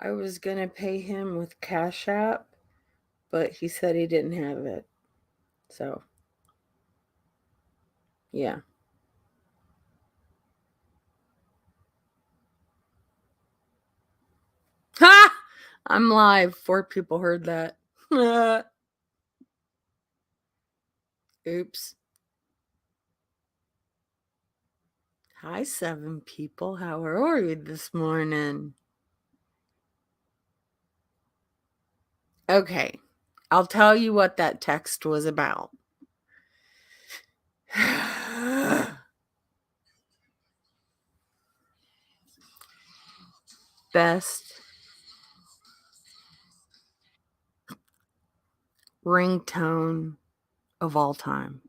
I was going to pay him with Cash App, but he said he didn't have it. So, yeah. Ha! I'm live. 4 people heard that. Oops. Hi, 7 people. How are you this morning? Okay. I'll tell you what that text was about. Best ringtone of all time.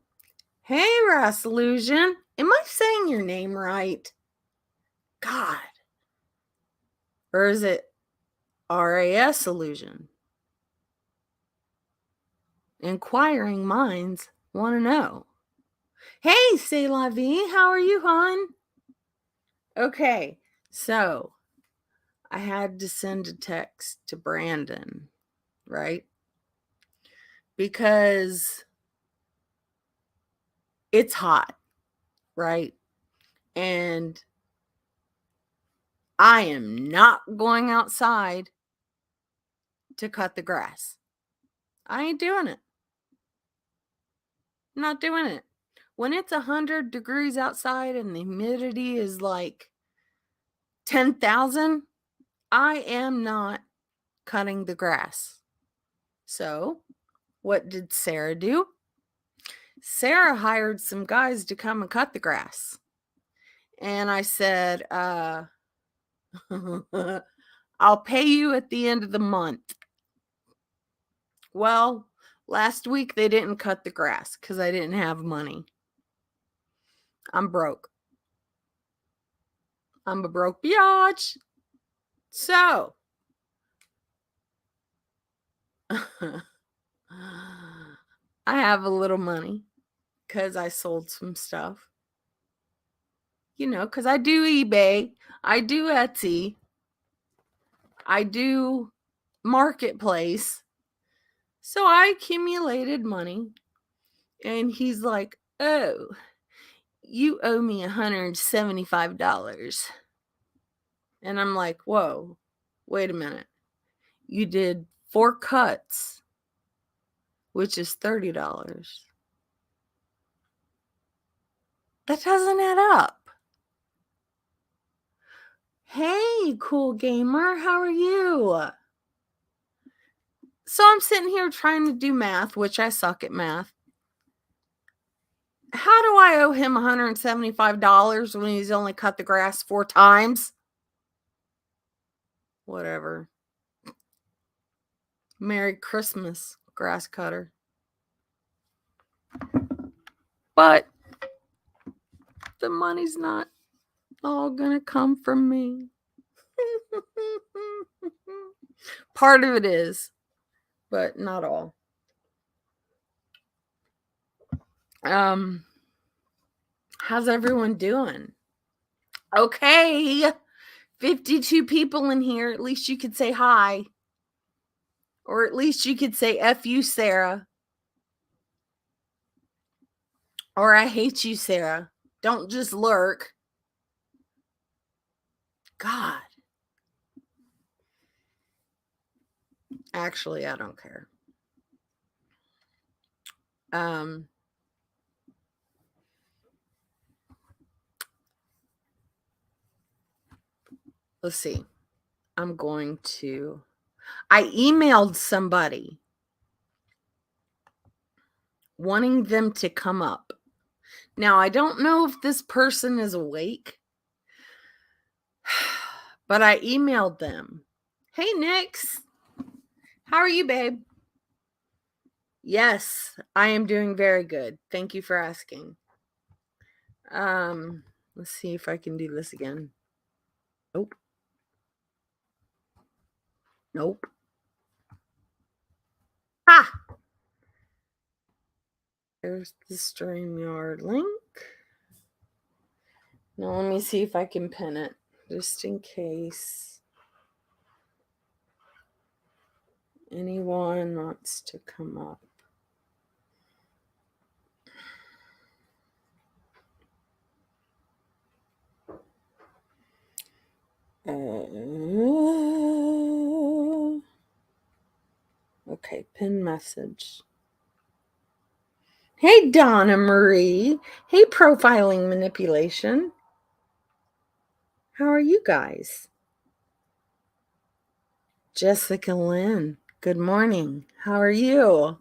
Hey, Ras Illusion. Am I saying your name right? God. Or is it RAS Illusion? Inquiring minds want to know. Hey, C'est La Vie. How are you, hon? Okay, so I had to send a text to Brandon, right? Because it's hot, right? And I am not going outside to cut the grass. I ain't doing it. Not doing it. When it's 100 degrees outside and the humidity is like 10,000, I am not cutting the grass. So, what did Sarah do? Sarah hired some guys to come and cut the grass. And I said, I'll pay you at the end of the month. Well, last week they didn't cut the grass because I didn't have money. I'm broke. I'm a broke biatch. So, I have a little money because I sold some stuff. You know, because I do eBay, I do Etsy, I do Marketplace. So I accumulated money. And he's like, oh, you owe me $175. And I'm like, whoa, wait a minute. You did 4 cuts, which is $30. That doesn't add up. Hey, cool gamer, how are you? So I'm sitting here trying to do math, which I suck at math. How do I owe him $175 when he's only cut the grass 4 times? Whatever. Merry Christmas, grass cutter. But the money's not all gonna come from me. Part of it is, but not all. How's everyone doing? Okay, 52 people in here. At least you could say hi. Or at least you could say F you, Sarah. Or I hate you, Sarah. Don't just lurk. God. Actually, I don't care. Let's see. I emailed somebody wanting them to come up. Now, I don't know if this person is awake, but I emailed them. Hey, Nix. How are you, babe? Yes, I am doing very good. Thank you for asking. Let's see if I can do this again. Nope. Nope. Ha! There's the StreamYard link. Now let me see if I can pin it, just in case. Anyone wants to come up? Okay, pin message. Hey, Donna Marie. Hey, profiling manipulation. How are you guys? Jessica Lynn, good morning. How are you?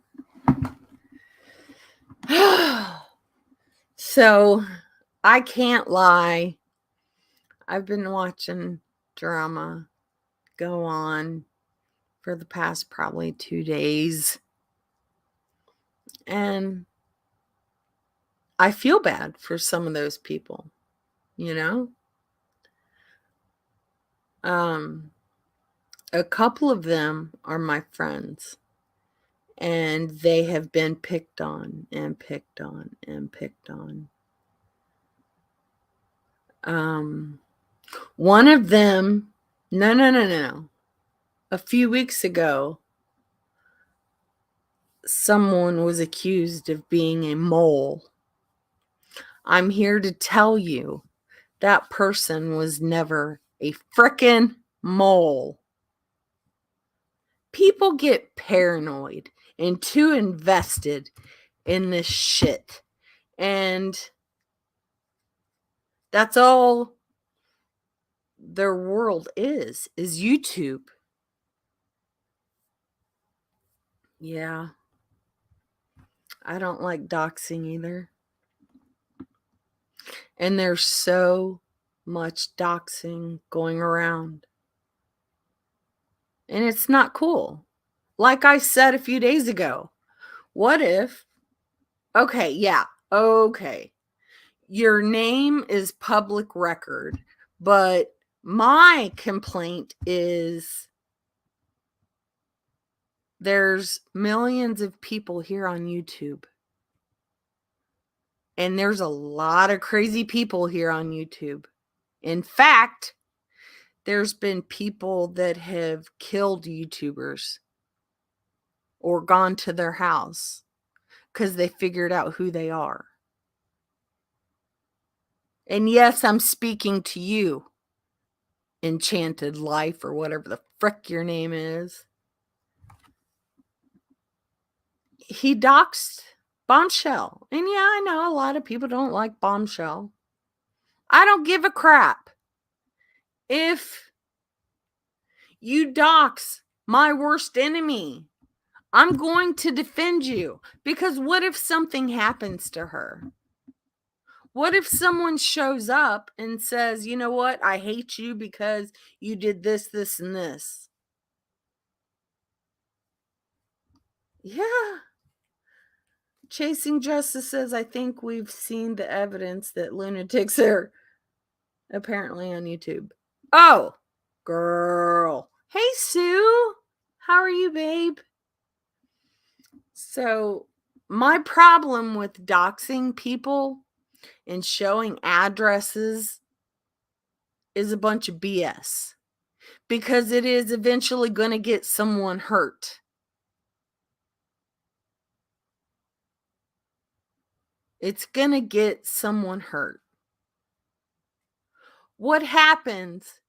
So, I can't lie. I've been watching drama go on for the past probably 2 days. And I feel bad for some of those people, you know? A couple of them are my friends, and they have been picked on and picked on and picked on. One of them, no. A few weeks ago, someone was accused of being a mole. I'm here to tell you that person was never a frickin' mole. People get paranoid and too invested in this shit. And that's all their world is YouTube. Yeah. I don't like doxing either. And there's so much doxing going around. And it's not cool. Like I said a few days ago, what if, okay, your name is public record, but my complaint is there's millions of people here on YouTube. And there's a lot of crazy people here on YouTube. In fact, there's been people that have killed YouTubers or gone to their house because they figured out who they are. And yes, I'm speaking to you, Enchanted Life, or whatever the frick your name is. He doxed Bombshell. And yeah, I know a lot of people don't like Bombshell. I don't give a crap. If you dox my worst enemy, I'm going to defend you. Because what if something happens to her? What if someone shows up and says, you know what? I hate you because you did this, this, and this. Yeah. Chasing Justice says, I think we've seen the evidence that lunatics are apparently on YouTube. Oh, girl. Hey, Sue. How are you, babe? So, my problem with doxing people and showing addresses is a bunch of BS. Because it is eventually going to get someone hurt. It's going to get someone hurt. What happens?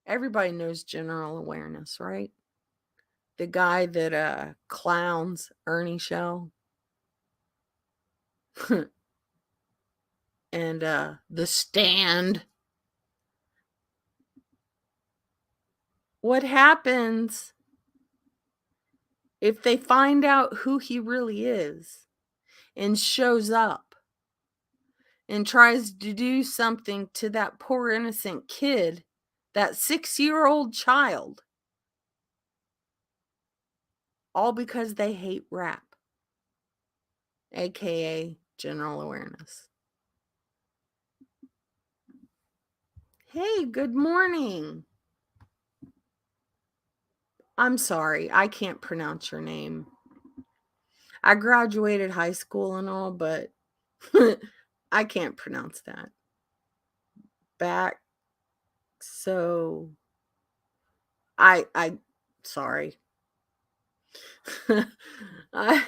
Everybody knows general awareness, right? The guy that clowns Ernie Shell. And The Stand. What happens if they find out who he really is and shows up and tries to do something to that poor innocent kid, that 6-year-old child, all because they hate rap, aka general awareness? Hey, good morning. I'm sorry, I can't pronounce your name. I graduated high school and all, but I can't pronounce that. Back, so I sorry. I,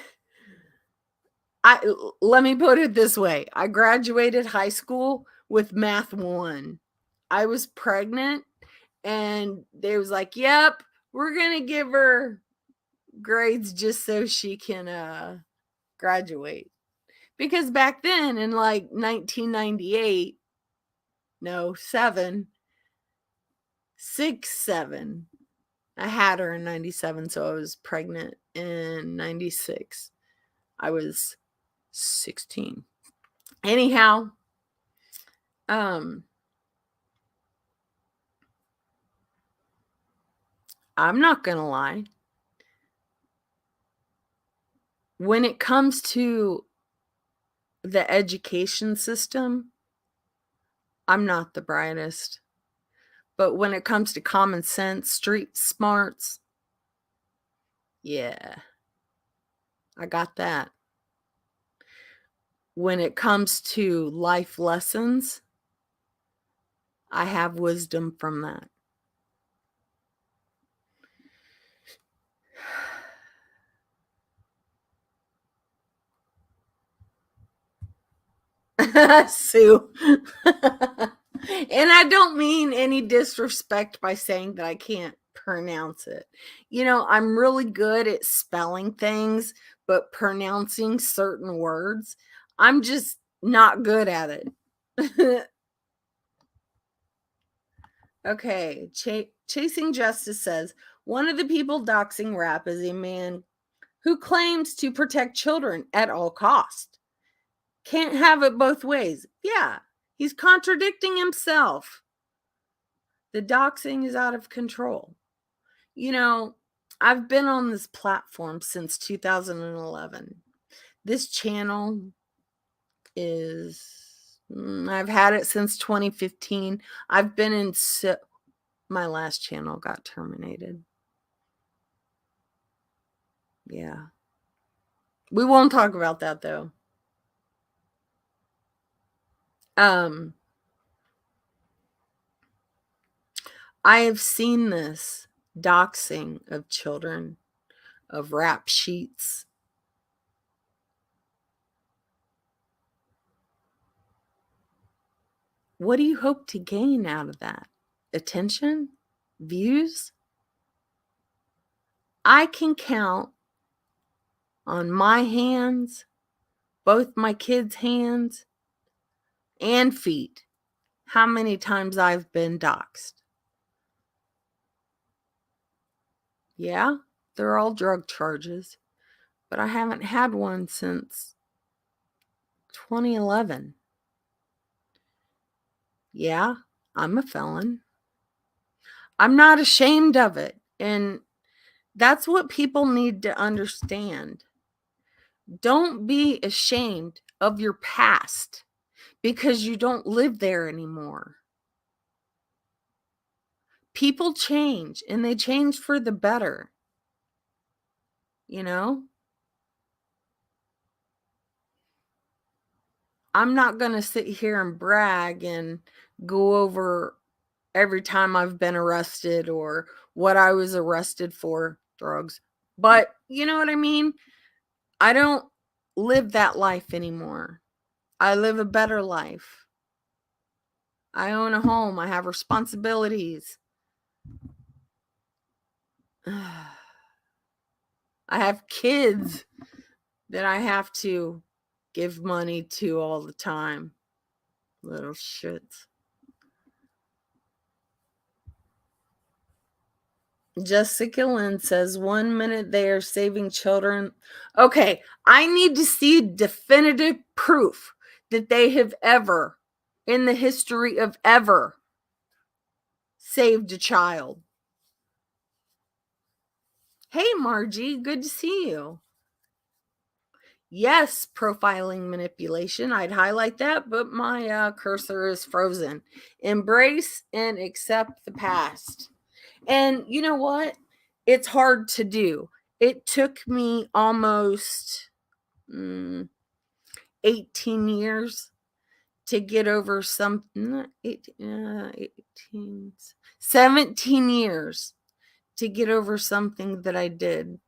Let me put it this way. I graduated high school with math 1. I was pregnant and they was like, "Yep, we're going to give her grades just so she can graduate." Because back then in like 1998, no, 7, 6, 7, I had her in 97, so I was pregnant in 96. I was 16. Anyhow, um I'm not going to lie. When it comes to the education system, I'm not the brightest. But when it comes to common sense, street smarts, yeah, I got that. When it comes to life lessons, I have wisdom from that. Sue. And I don't mean any disrespect by saying that I can't pronounce it. I'm really good at spelling things, but pronouncing certain words, I'm just not good at it. Okay, Chasing Justice says one of the people doxing rap is a man who claims to protect children at all cost. Can't have it both ways. Yeah, he's contradicting himself. The doxing is out of control. You know, I've been on this platform since 2011. This channel I've had it since 2015. I've been in, my last channel got terminated. Yeah. We won't talk about that though. I have seen this doxing of children, of rap sheets. What do you hope to gain out of that? Attention? Views? I can count on my hands, both my kids' hands and feet, how many times I've been doxed. Yeah, they're all drug charges, but I haven't had one since 2011. Yeah, I'm a felon. I'm not ashamed of it. And that's what people need to understand. Don't be ashamed of your past because you don't live there anymore. People change and they change for the better. You know? I'm not going to sit here and brag and go over every time I've been arrested or what I was arrested for, drugs. But you know what I mean? I don't live that life anymore. I live a better life. I own a home. I have responsibilities. I have kids that I have to give money to all the time. Little shits. Jessica Lynn says 1 minute they are saving children. Okay, I need to see definitive proof that they have ever, in the history of ever, saved a child. Hey, Margie, good to see you. Yes, profiling manipulation. I'd highlight that, but my cursor is frozen. Embrace and accept the past. And you know what? It's hard to do. It took me almost 18 years to get over 17 years to get over something that I did.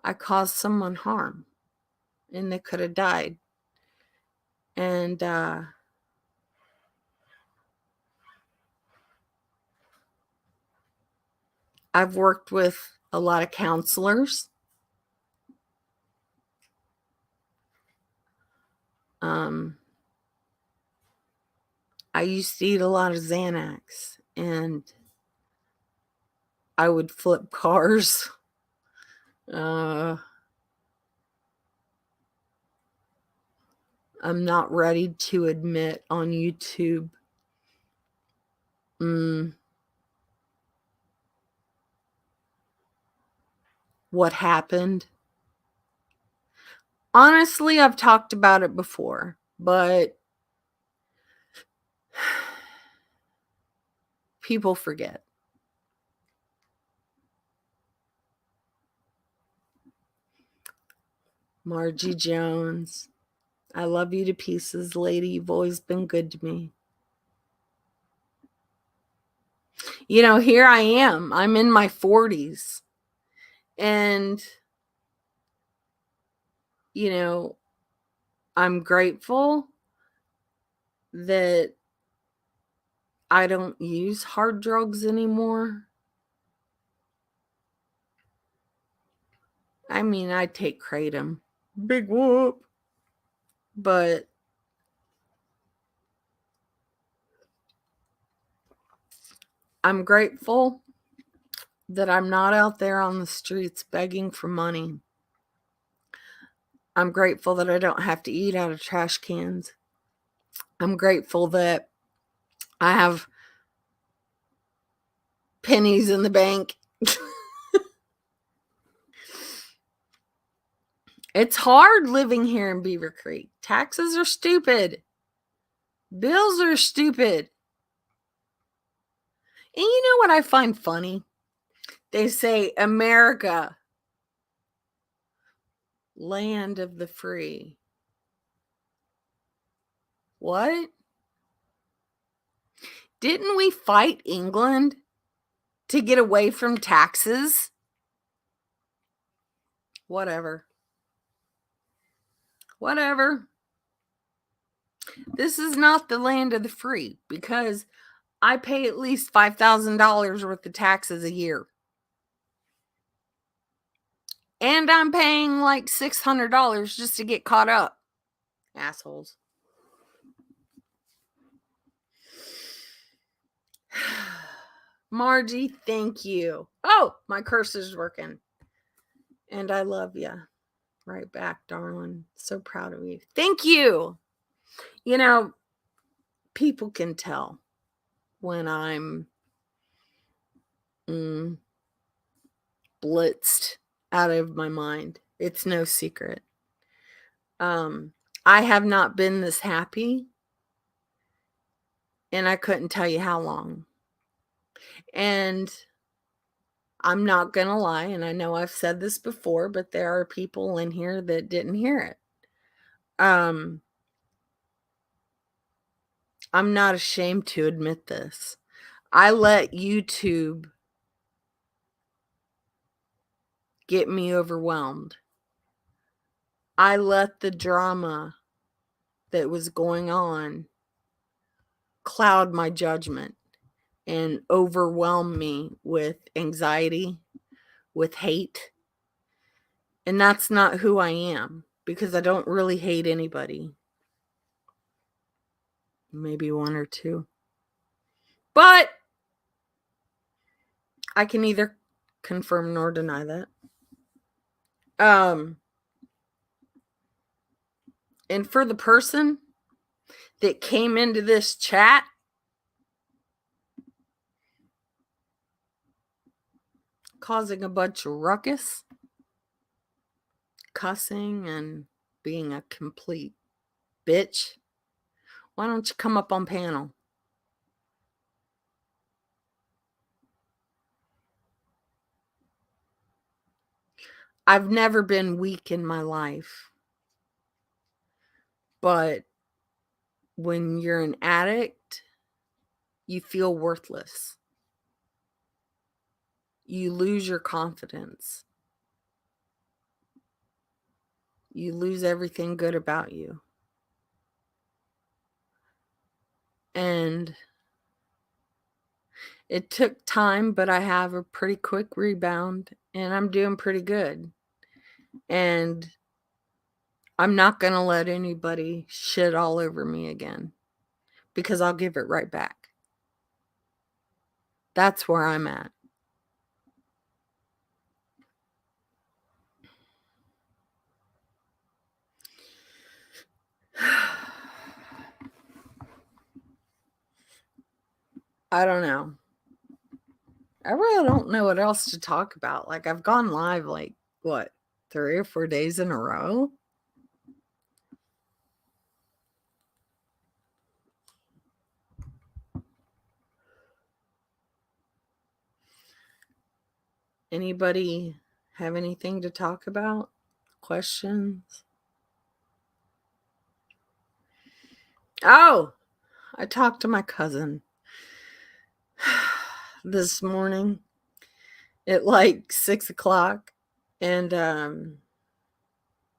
I caused someone harm and they could have died. And I've worked with a lot of counselors. I used to eat a lot of Xanax, and I would flip cars. I'm not ready to admit on YouTube what happened. Honestly, I've talked about it before, but people forget. Margie Jones, I love you to pieces, lady. You've always been good to me. You know, here I am. I'm in my 40s. And, you know, I'm grateful that I don't use hard drugs anymore. I mean, I take kratom. Big whoop. But I'm grateful that I'm not out there on the streets begging for money. I'm grateful that I don't have to eat out of trash cans. I'm grateful that I have pennies in the bank. It's hard living here in Beaver Creek. Taxes are stupid. Bills are stupid. And you know what I find funny? They say America, land of the free. What? Didn't we fight England to get away from taxes? Whatever. Whatever. This is not the land of the free because I pay at least $5,000 worth of taxes a year. And I'm paying like $600 just to get caught up. Assholes. Margie, thank you. Oh, my cursor's working. And I love you. Right back, darling. So proud of you. Thank you. You know, people can tell when I'm blitzed out of my mind. It's no secret. I have not been this happy, and I couldn't tell you how long. And I'm not gonna lie, and I know I've said this before, but there are people in here that didn't hear it. I'm not ashamed to admit this. I let YouTube get me overwhelmed. I let the drama that was going on cloud my judgment and overwhelm me with anxiety, with hate. And that's not who I am because I don't really hate anybody. Maybe one or two. But I can neither confirm nor deny that. And for the person that came into this chat causing a bunch of ruckus, cussing, and being a complete bitch, why don't you come up on panel? I've never been weak in my life. But when you're an addict, you feel worthless. You lose your confidence. you lose everything good about you. And it took time, but I have a pretty quick rebound and I'm doing pretty good. And I'm not going to let anybody shit all over me again because I'll give it right back. That's where I'm at. I don't know. I really don't know what else to talk about. Like, I've gone live like, what, 3 or 4 days in a row? Anybody have anything to talk about? Questions? Oh, I talked to my cousin this morning at like 6 o'clock. And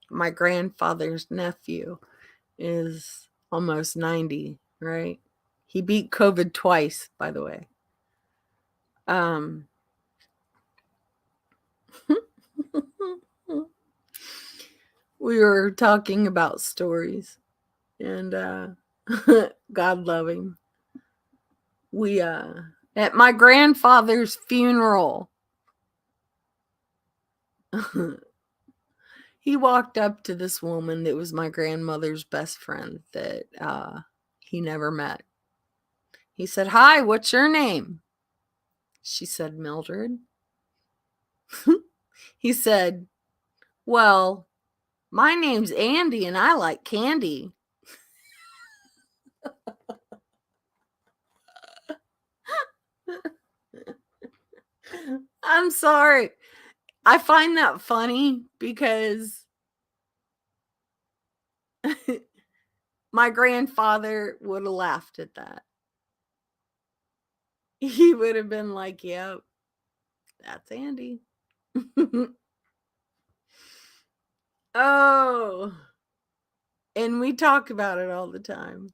my grandfather's nephew is almost 90, right? He beat COVID twice, by the way. We were talking about stories, and God love him. We at my grandfather's funeral, he walked up to this woman that was my grandmother's best friend that he never met. He said, "Hi, what's your name?" She said, "Mildred." He said, "Well, my name's Andy and I like candy." I'm sorry. I find that funny because my grandfather would have laughed at that. He would have been like, "Yep, that's Andy." Oh, and we talk about it all the time.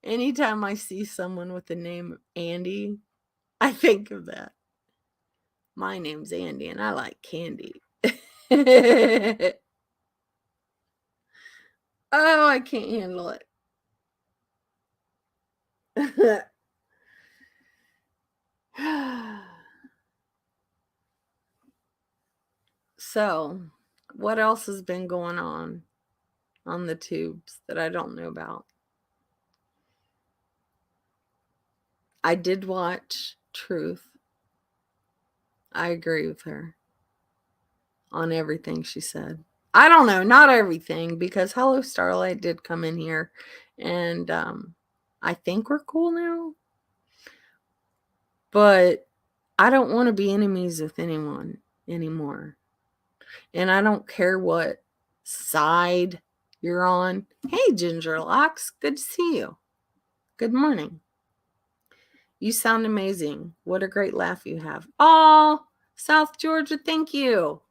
Anytime I see someone with the name Andy, I think of that. My name's Andy and I like candy. Oh, I can't handle it. So, what else has been going on the tubes that I don't know about? I did watch Truth. I agree with her on everything she said. I don't know, not everything, because Hello Starlight did come in here, and I think we're cool now. But I don't want to be enemies with anyone anymore. And I don't care what side you're on. Hey, Ginger Locks, good to see you. Good morning. You sound amazing. What a great laugh you have. Oh, South Georgia, thank you.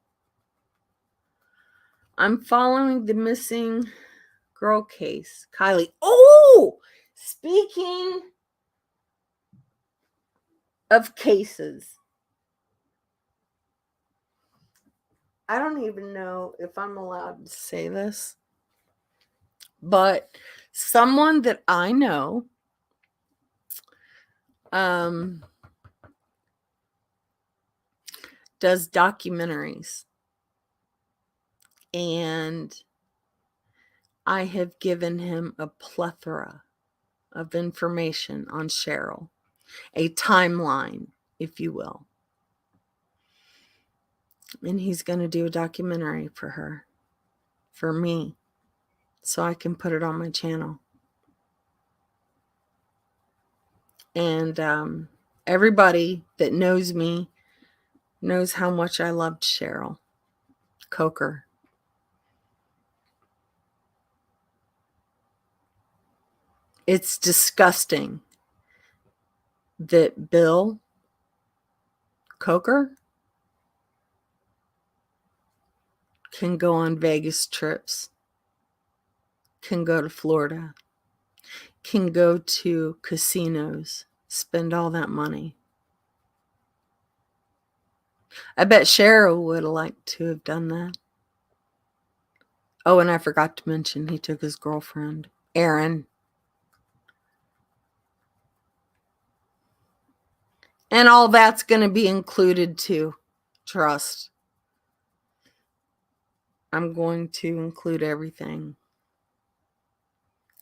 I'm following the missing girl case. Kylie. Oh, speaking of cases, I don't even know if I'm allowed to say this, but someone that I know does documentaries, and I have given him a plethora of information on Cheryl, a timeline, if you will. And he's going to do a documentary for her, for me, so I can put it on my channel. And everybody that knows me knows how much I loved Cheryl Coker. It's disgusting that Bill Coker can go on Vegas trips, can go to Florida, can go to casinos, spend all that money. I bet Cheryl would have liked to have done that. Oh, and I forgot to mention he took his girlfriend, Erin. And all that's going to be included too. Trust. I'm going to include everything.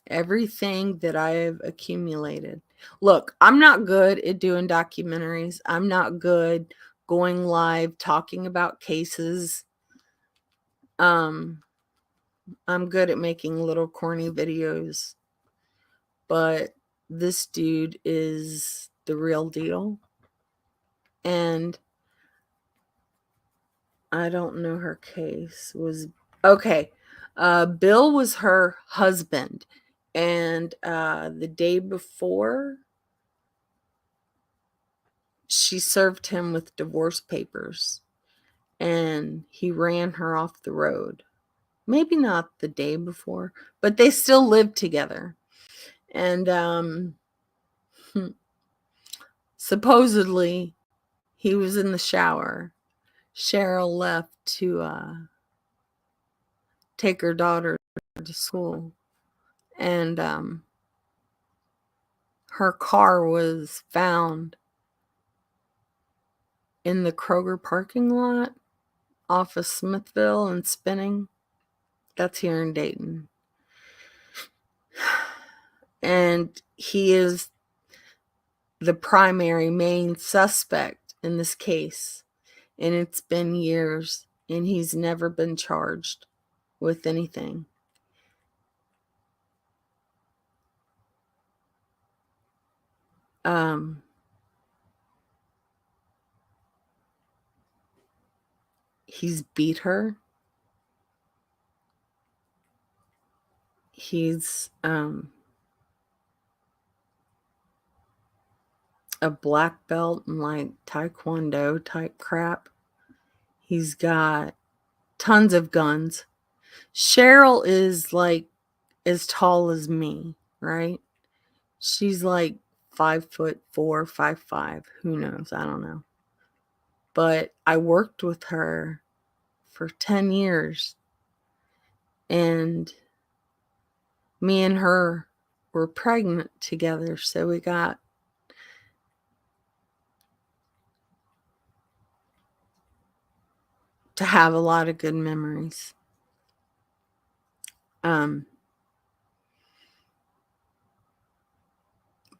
Everything that I have accumulated. Look, I'm not good at doing documentaries. I'm not good going live talking about cases. I'm good at making little corny videos. But this dude is the real deal. And I don't know her case. Was okay. Bill was her husband. And the day before, she served him with divorce papers. And he ran her off the road. Maybe not the day before, but they still lived together. And supposedly, he was in the shower. Cheryl left to take her daughter to school. And her car was found in the Kroger parking lot off of Smithville and Spinning. That's here in Dayton. And he is the primary main suspect in this case. And it's been years, and he's never been charged with anything. He's beat her. He's a black belt in like Taekwondo type crap. He's got tons of guns. Cheryl is like as tall as me, right? She's like 5'4", 5'5". Who knows? I don't know. But I worked with her for 10 years. And me and her were pregnant together. So we got to have a lot of good memories.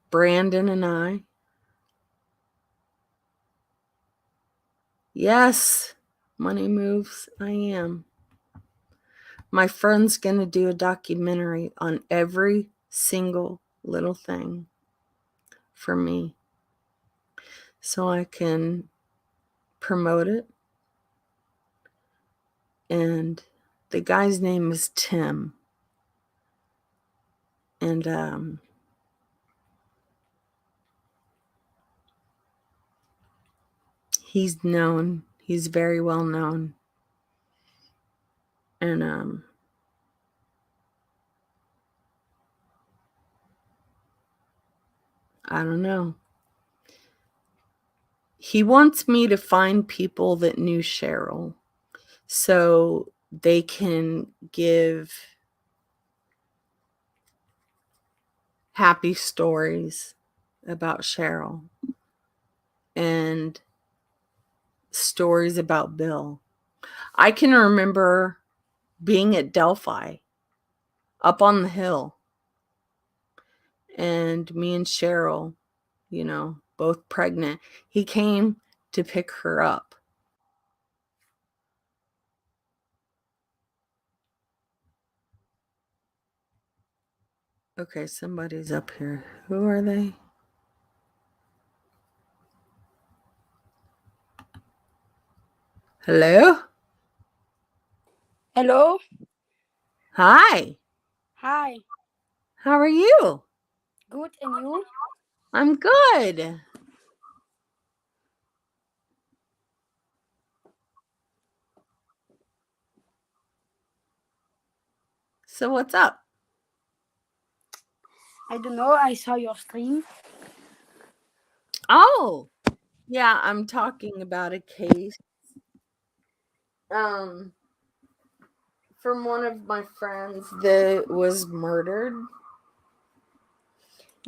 Brandon and I. Yes, money moves. I am. My friend's going to do a documentary on every single little thing for me so I can promote it. And the guy's name is Tim. And he's known. He's very well known. And I don't know. He wants me to find people that knew Cheryl so they can give happy stories about Cheryl and stories about Bill. I can remember being at Delphi up on the hill, and me and Cheryl, both pregnant. He came to pick her up. Okay, somebody's up here. Who are they? Hello? Hello? Hi. Hi. How are you? Good, and you? I'm good. So what's up? I don't know. I saw your stream. Oh, yeah, I'm talking about a case from one of my friends that was murdered,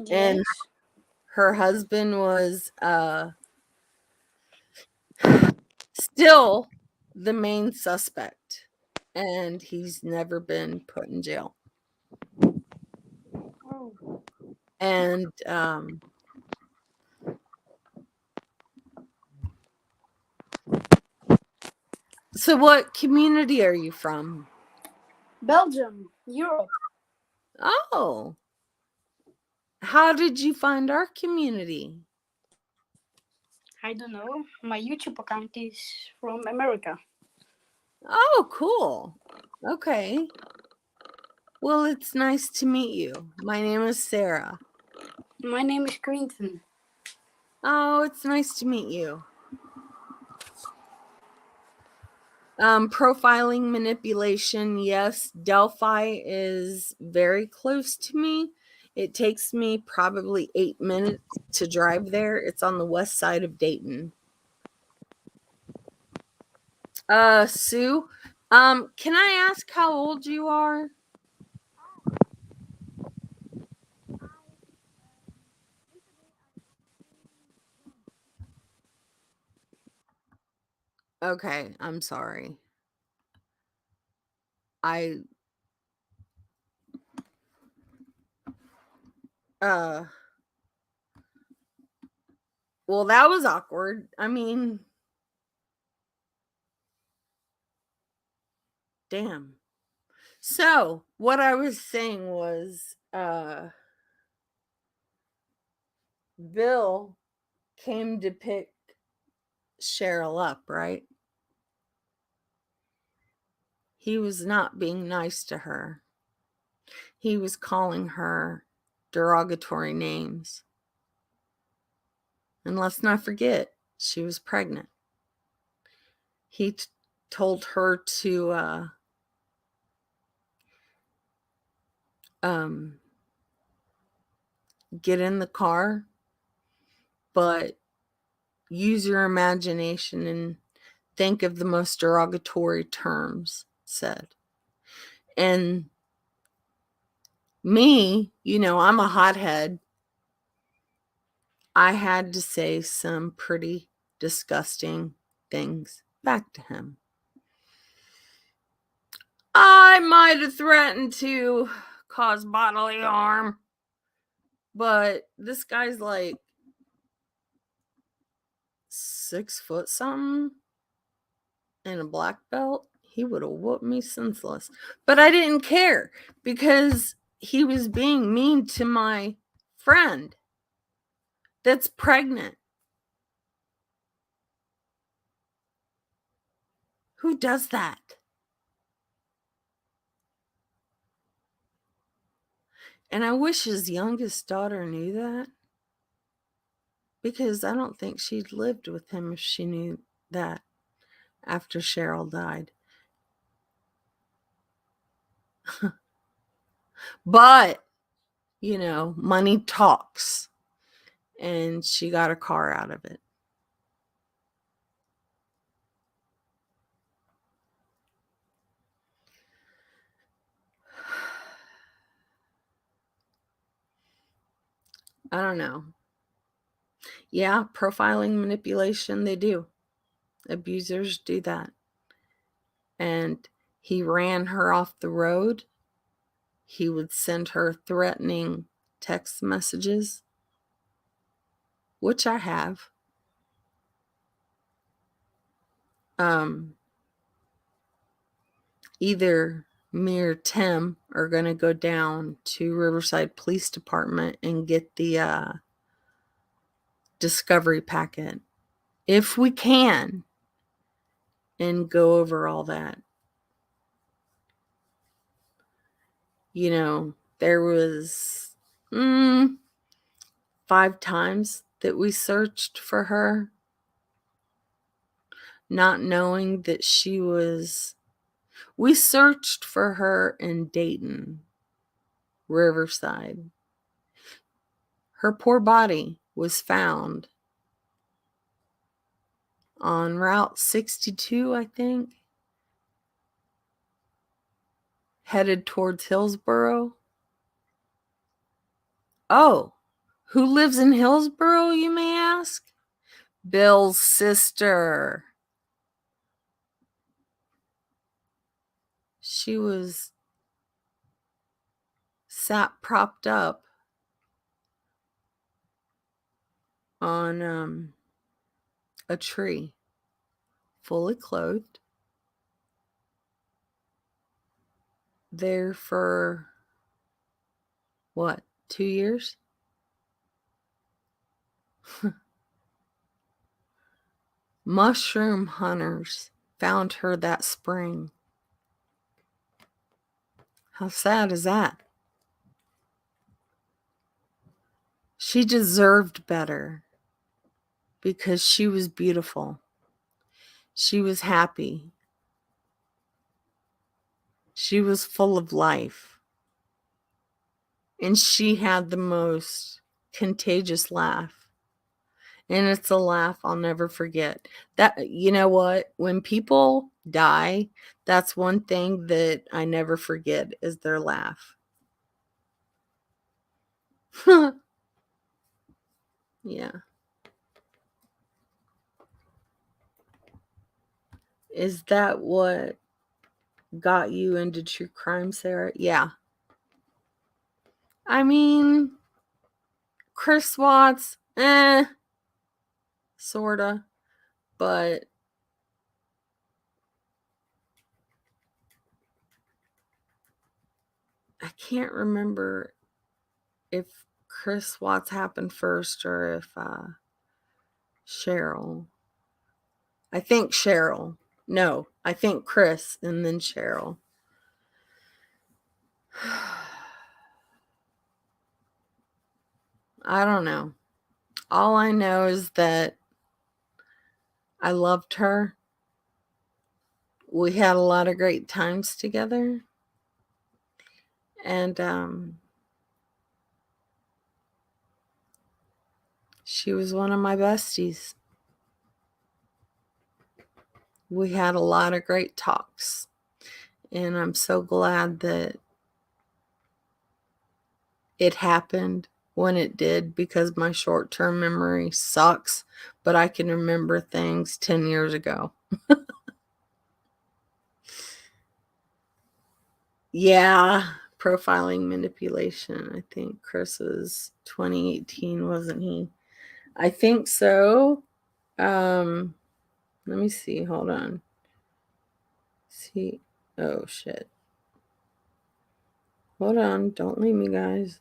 and Yes. her husband was still the main suspect, and he's never been put in jail. Oh. And so what community are you from? Belgium, Europe. Oh, how did you find our community? I don't know. My YouTube account is from America. Oh, cool. Okay. Well, it's nice to meet you. My name is Sarah. My name is Quentin. Oh, it's nice to meet you. Profiling manipulation, yes. Delphi is very close to me. It takes me probably 8 minutes to drive there. It's on the west side of Dayton. Sue, can I ask how old you are? Okay, I'm sorry. I uh well, that was awkward. I mean, damn. So, what I was saying was Bill came to pick Cheryl up, right? He was not being nice to her. He was calling her derogatory names. And let's not forget, she was pregnant. He told her to get in the car, but use your imagination and think of the most derogatory terms said. And me, I'm a hothead. I had to say some pretty disgusting things back to him. I might have threatened to cause bodily harm, but this guy's like 6 foot something and a black belt. He would have whooped me senseless. But I didn't care because he was being mean to my friend that's pregnant. Who does that? And I wish his youngest daughter knew that, because I don't think she'd lived with him if she knew that after Cheryl died. But, money talks, and she got a car out of it. I don't know. Yeah, profiling, manipulation, they do. Abusers do that. And he ran her off the road. He would send her threatening text messages, which I have. Either me or Tim are going to go down to Riverside Police Department and get the discovery packet, if we can, and go over all that. There was 5 times that we searched for her, not knowing that she was We searched for her in Dayton, Riverside. Her poor body was found on Route 62, I think, headed towards Hillsboro. Oh, who lives in Hillsboro, you may ask? Bill's sister. She was sat propped up on a tree, fully clothed, there for what, 2 years? Mushroom hunters found her that spring. How sad is that? She deserved better because she was beautiful. She was happy. She was full of life. And she had the most contagious laugh. And it's a laugh I'll never forget. That, you know what? When people die, that's one thing that I never forget is their laugh. Yeah. Is that what got you into true crime, Sarah? Yeah. I mean, Chris Watts, sorta, but I can't remember if Chris Watts happened first or if Cheryl. I think Cheryl. No, I think Chris and then Cheryl. I don't know. All I know is that I loved her. We had a lot of great times together. And she was one of my besties. We had a lot of great talks. And I'm so glad that it happened when it did because my short-term memory sucks, but I can remember things 10 years ago. Yeah, profiling manipulation. I think Chris was 2018, wasn't he? I think so. Let me see. Hold on. See. Oh, shit. Hold on. Don't leave me, guys.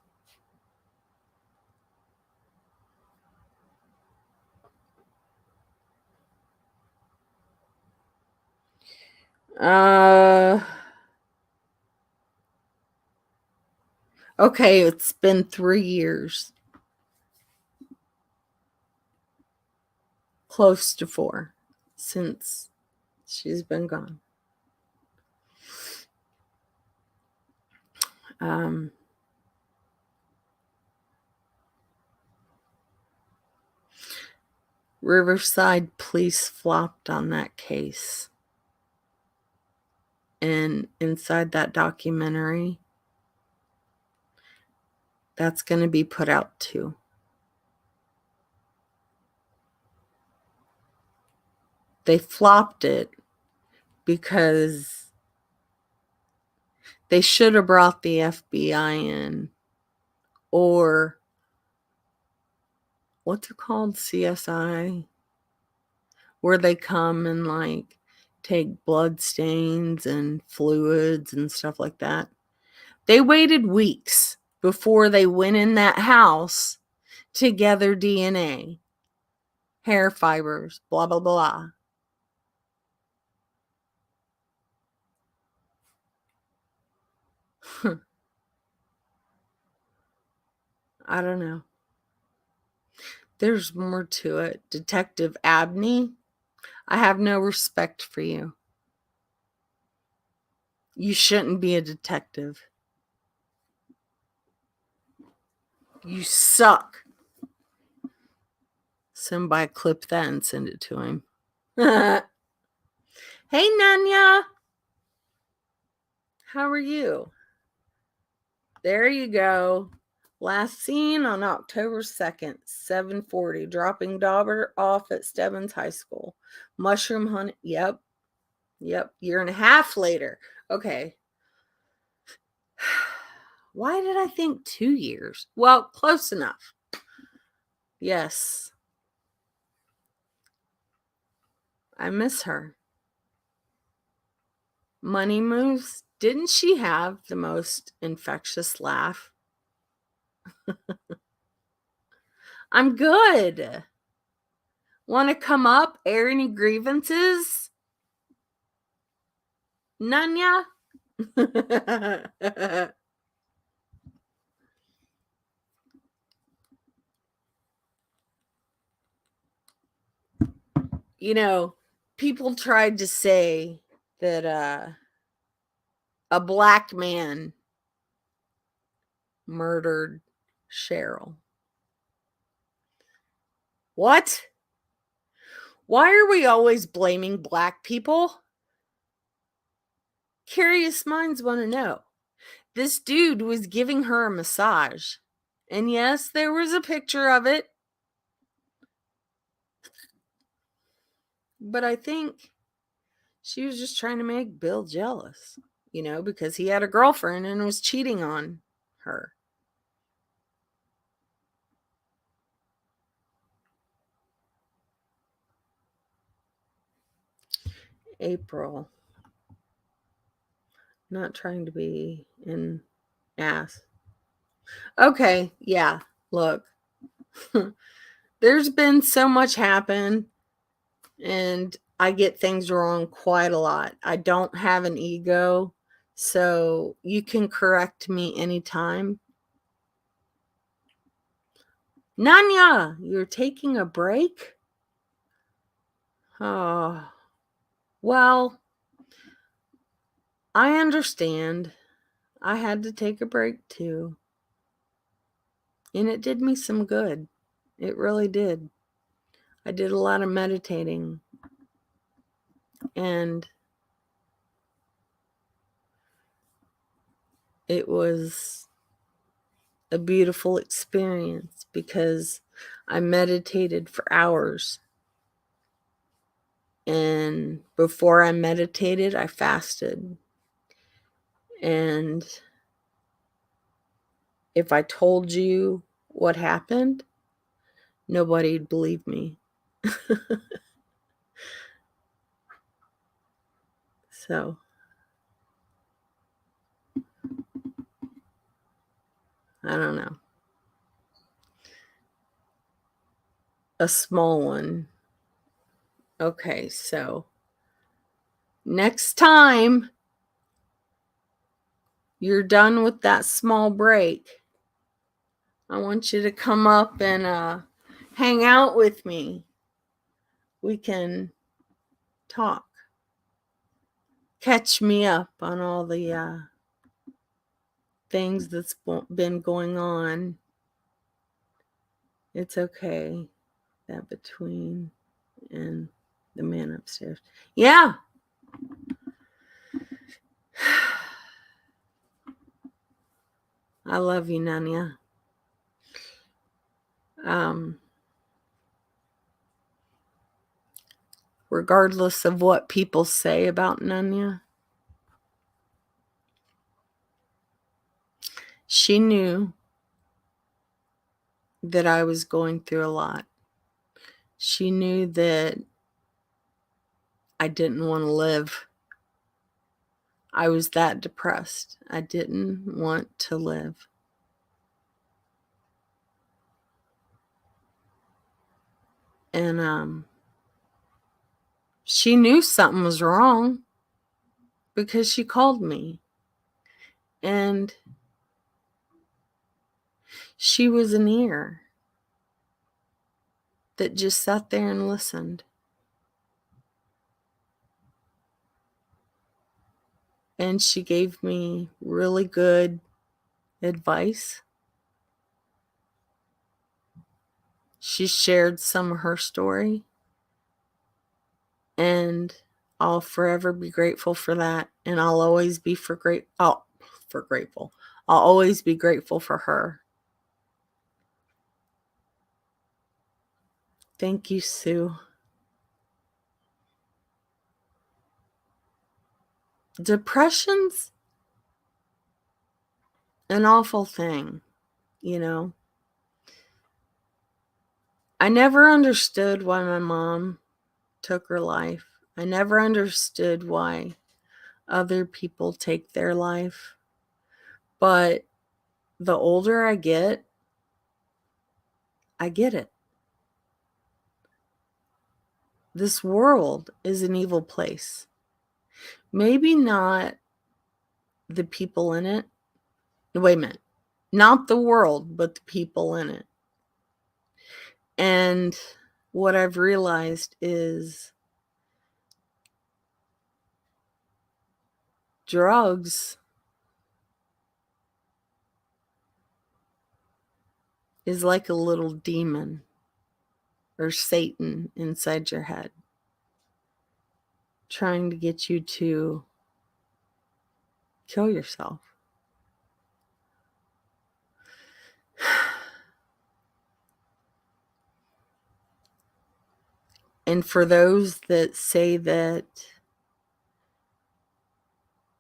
Okay, it's been 3 years. Close to 4 since she's been gone. Riverside police flopped on that case. And inside that documentary, that's going to be put out too. They flopped it because they should have brought the FBI in, or what's it called? CSI, where they come and like take blood stains and fluids and stuff like that. They waited weeks before they went in that house to gather DNA, hair fibers, blah, blah, blah. I don't know. There's more to it. Detective Abney, I have no respect for you. You shouldn't be a detective. You suck. Somebody clip that and send it to him. Hey, Nanya. How are you? There you go. Last seen on October 2nd, 7:40. Dropping daughter off at Stebbins High School. Mushroom hunt. Yep. Year and a half later. Okay. Why did I think 2 years? Well, close enough. Yes. I miss her. Money moves. Didn't she have the most infectious laugh? I'm good. Want to come up, air any grievances? Nanya? You know, people tried to say that a black man murdered Cheryl. What? Why are we always blaming black people? Curious minds want to know. This dude was giving her a massage. And yes, there was a picture of it. But I think she was just trying to make Bill jealous, because he had a girlfriend and was cheating on her. April. Not trying to be an ass. Okay, yeah, look. There's been so much happen, and I get things wrong quite a lot. I don't have an ego, so you can correct me anytime. Nanya, you're taking a break? Oh, well, I understand. I had to take a break too. And it did me some good. It really did. I did a lot of meditating. And it was a beautiful experience because I meditated for hours. And before I meditated, I fasted. And if I told you what happened, nobody'd believe me. So, I don't know. A small one. Okay, so next time you're done with that small break, I want you to come up and hang out with me. We can talk. Catch me up on all the things that's been going on. It's okay. That between and the man upstairs. Yeah. I love you, Nanya. Regardless of what people say about Nanya, she knew that I was going through a lot. She knew that I didn't want to live. I was that depressed. I didn't want to live. And she knew something was wrong because she called me. And she was an ear that just sat there and listened. And she gave me really good advice. She shared some of her story. And I'll forever be grateful for that. And I'll always be grateful. I'll always be grateful for her. Thank you, Sue. Depression's an awful thing, you know. I never understood why my mom took her life. I never understood why other people take their life. But the older I get it. This world is an evil place. Maybe not the people in it. Wait a minute. Not the world, but the people in it. And what I've realized is drugs is like a little demon or Satan inside your head, trying to get you to kill yourself. And for those that say that,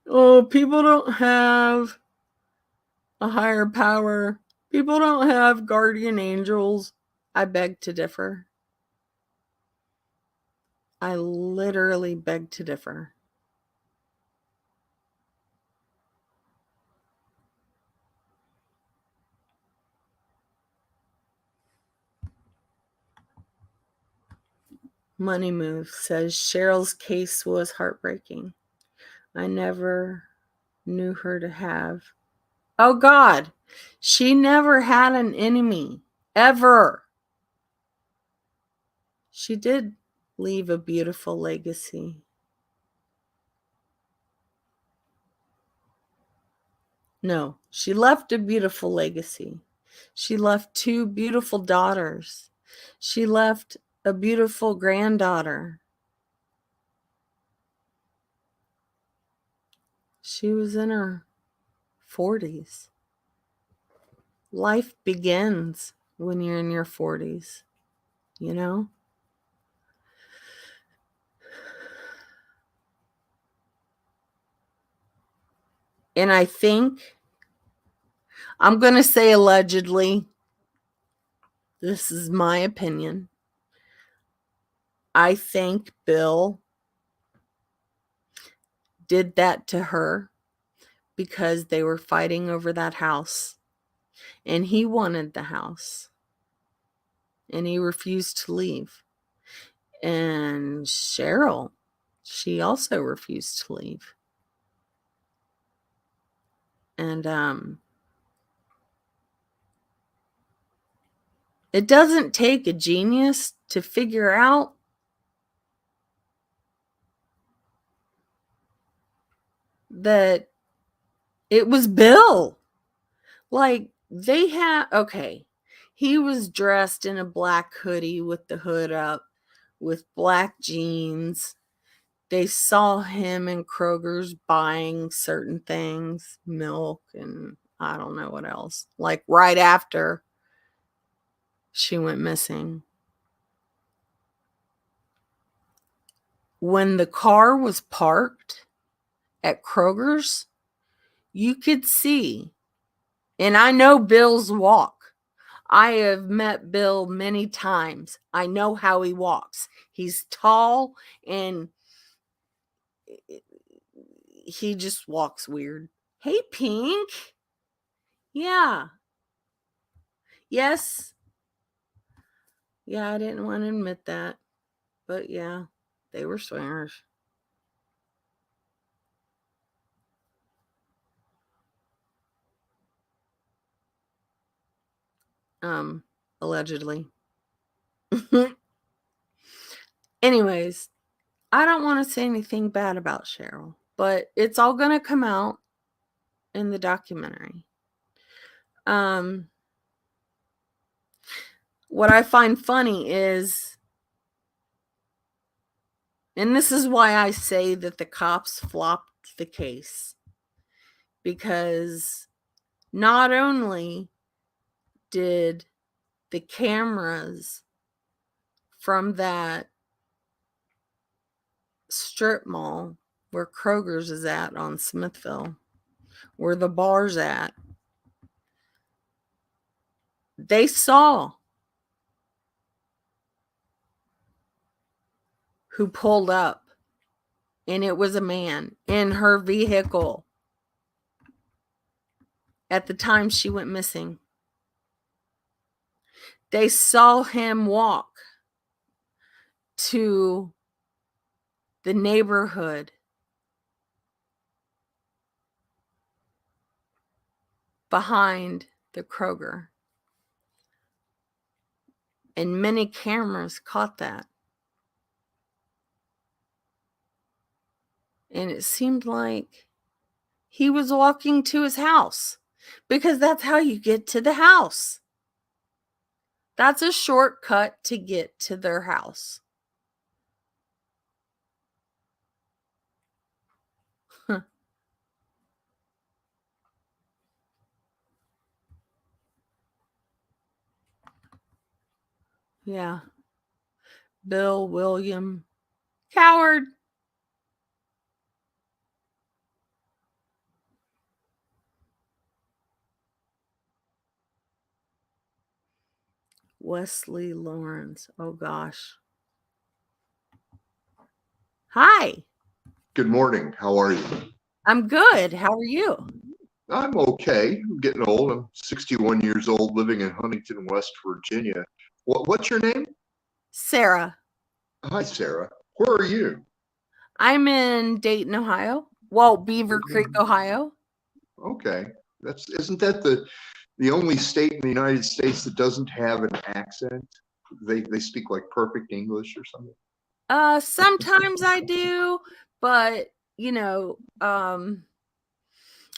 oh, people don't have a higher power, people don't have guardian angels, I beg to differ. I literally beg to differ. Money Move says Cheryl's case was heartbreaking. I never knew her to have. Oh God, she never had an enemy, ever. She did leave a beautiful legacy. No, she left a beautiful legacy. She left 2 beautiful daughters. She left a beautiful granddaughter. She was in her 40s. Life begins when you're in your 40s, you know? And I think, I'm going to say allegedly, this is my opinion. I think Bill did that to her because they were fighting over that house. And he wanted the house. And he refused to leave. And Cheryl, she also refused to leave. And it doesn't take a genius to figure out that it was Bill. Like, they had, okay, he was dressed in a black hoodie with the hood up, with black jeans. They saw him in Kroger's buying certain things, milk and I don't know what else, like right after she went missing. When the car was parked at Kroger's, you could see, and I know Bill's walk. I have met Bill many times. I know how he walks. He's tall and he just walks weird. Hey, Pink. Yeah. Yes. Yeah, I didn't want to admit that. But yeah, they were swingers. Allegedly. Anyways, I don't want to say anything bad about Cheryl. but it's all going to come out in the documentary. What I find funny is, and this is why I say that the cops flopped the case, because not only did the cameras from that strip mall where Kroger's is at on Smithville, where the bar's at, they saw who pulled up, and it was a man in her vehicle at the time she went missing. They saw him walk to the neighborhood behind the Kroger. And many cameras caught that. And it seemed like he was walking to his house, because that's how you get to the house. That's a shortcut to get to their house. Huh. Yeah. Bill, William, coward. Wesley Lawrence. Oh gosh. Hi. Good morning. How are you? I'm good. How are you? I'm okay. I'm getting old. I'm 61 years old, living in Huntington, West Virginia. What's your name? Sarah. Hi, Sarah. Where are you? I'm in Dayton, Ohio. Well, Beaver Creek, Ohio. Okay. Isn't that the only state in the United States that doesn't have an accent? They speak like perfect English or something. Sometimes I do, but I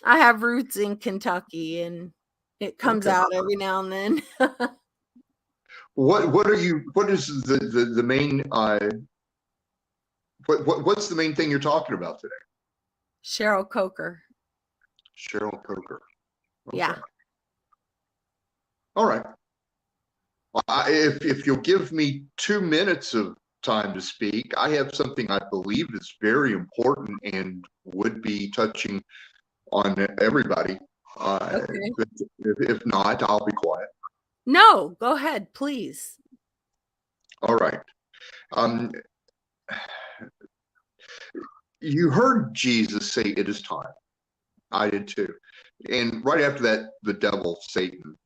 have roots in Kentucky, and it comes Okay. out every now and then. What is the main what's the main thing you're talking about today? Cheryl Coker. Cheryl Coker. Okay. Yeah. All right. If you'll give me 2 minutes of time to speak, I have something I believe is very important and would be touching on everybody. Okay. If not, I'll be quiet. No, go ahead, please. All right. You heard Jesus say, "It is time." I did too. And right after that, the devil, Satan,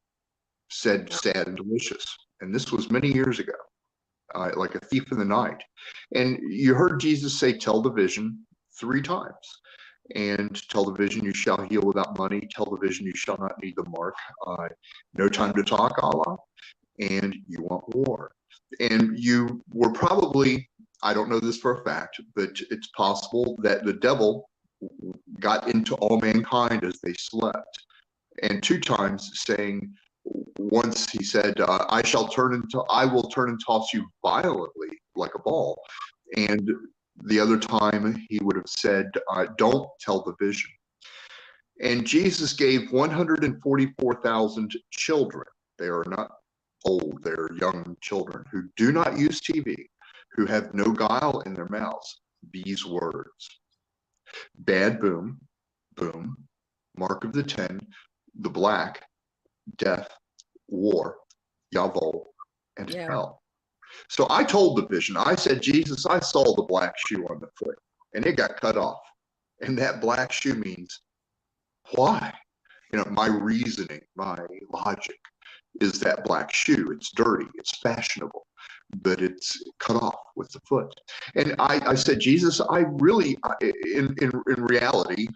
said, "Sad and delicious." And this was many years ago. Like a thief in the night. And you heard Jesus say, "Tell the vision" 3 times. And tell the vision, you shall heal without money. Tell the vision, you shall not need the mark. No time to talk, Allah. And you want war. And you were probably, I don't know this for a fact, but it's possible that the devil got into all mankind as they slept. And 2 times saying, once he said, I will turn and toss you violently like a ball. And the other time he would have said, don't tell the vision. And Jesus gave 144,000 children. They are not old, they're young children who do not use TV, who have no guile in their mouths, these words: bad boom, boom, mark of the 10, the black, death, war, Yavol, and hell. So I told the vision, I said, Jesus, I saw the black shoe on the foot, and it got cut off. And that black shoe means, why? My reasoning, my logic is that black shoe. It's dirty, it's fashionable, but it's cut off with the foot. And I said, Jesus, I really, in reality,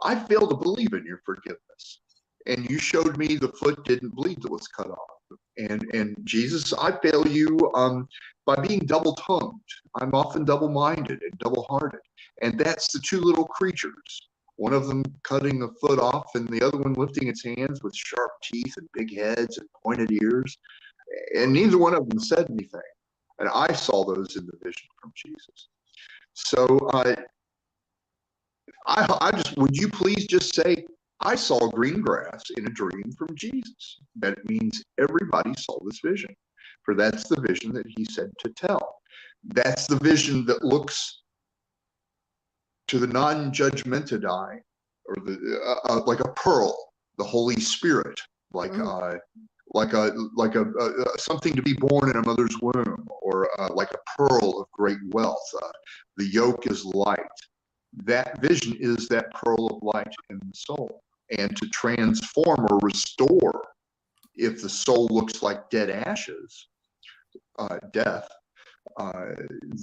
I fail to believe in your forgiveness. And you showed me the foot didn't bleed that was cut off. And Jesus, I fail you by being double-tongued. I'm often double-minded and double-hearted. And that's the two little creatures, one of them cutting a foot off and the other one lifting its hands with sharp teeth and big heads and pointed ears. And neither one of them said anything. And I saw those in the vision from Jesus. So I just, would you please just say, I saw green grass in a dream from Jesus. That means everybody saw this vision, for that's the vision that he said to tell. That's the vision that looks to the non-judgmental eye, or the like a pearl, the Holy Spirit, like something to be born in a mother's womb, or like a pearl of great wealth. The yoke is light. That vision is that pearl of light in the soul. And to transform or restore, if the soul looks like dead ashes, death,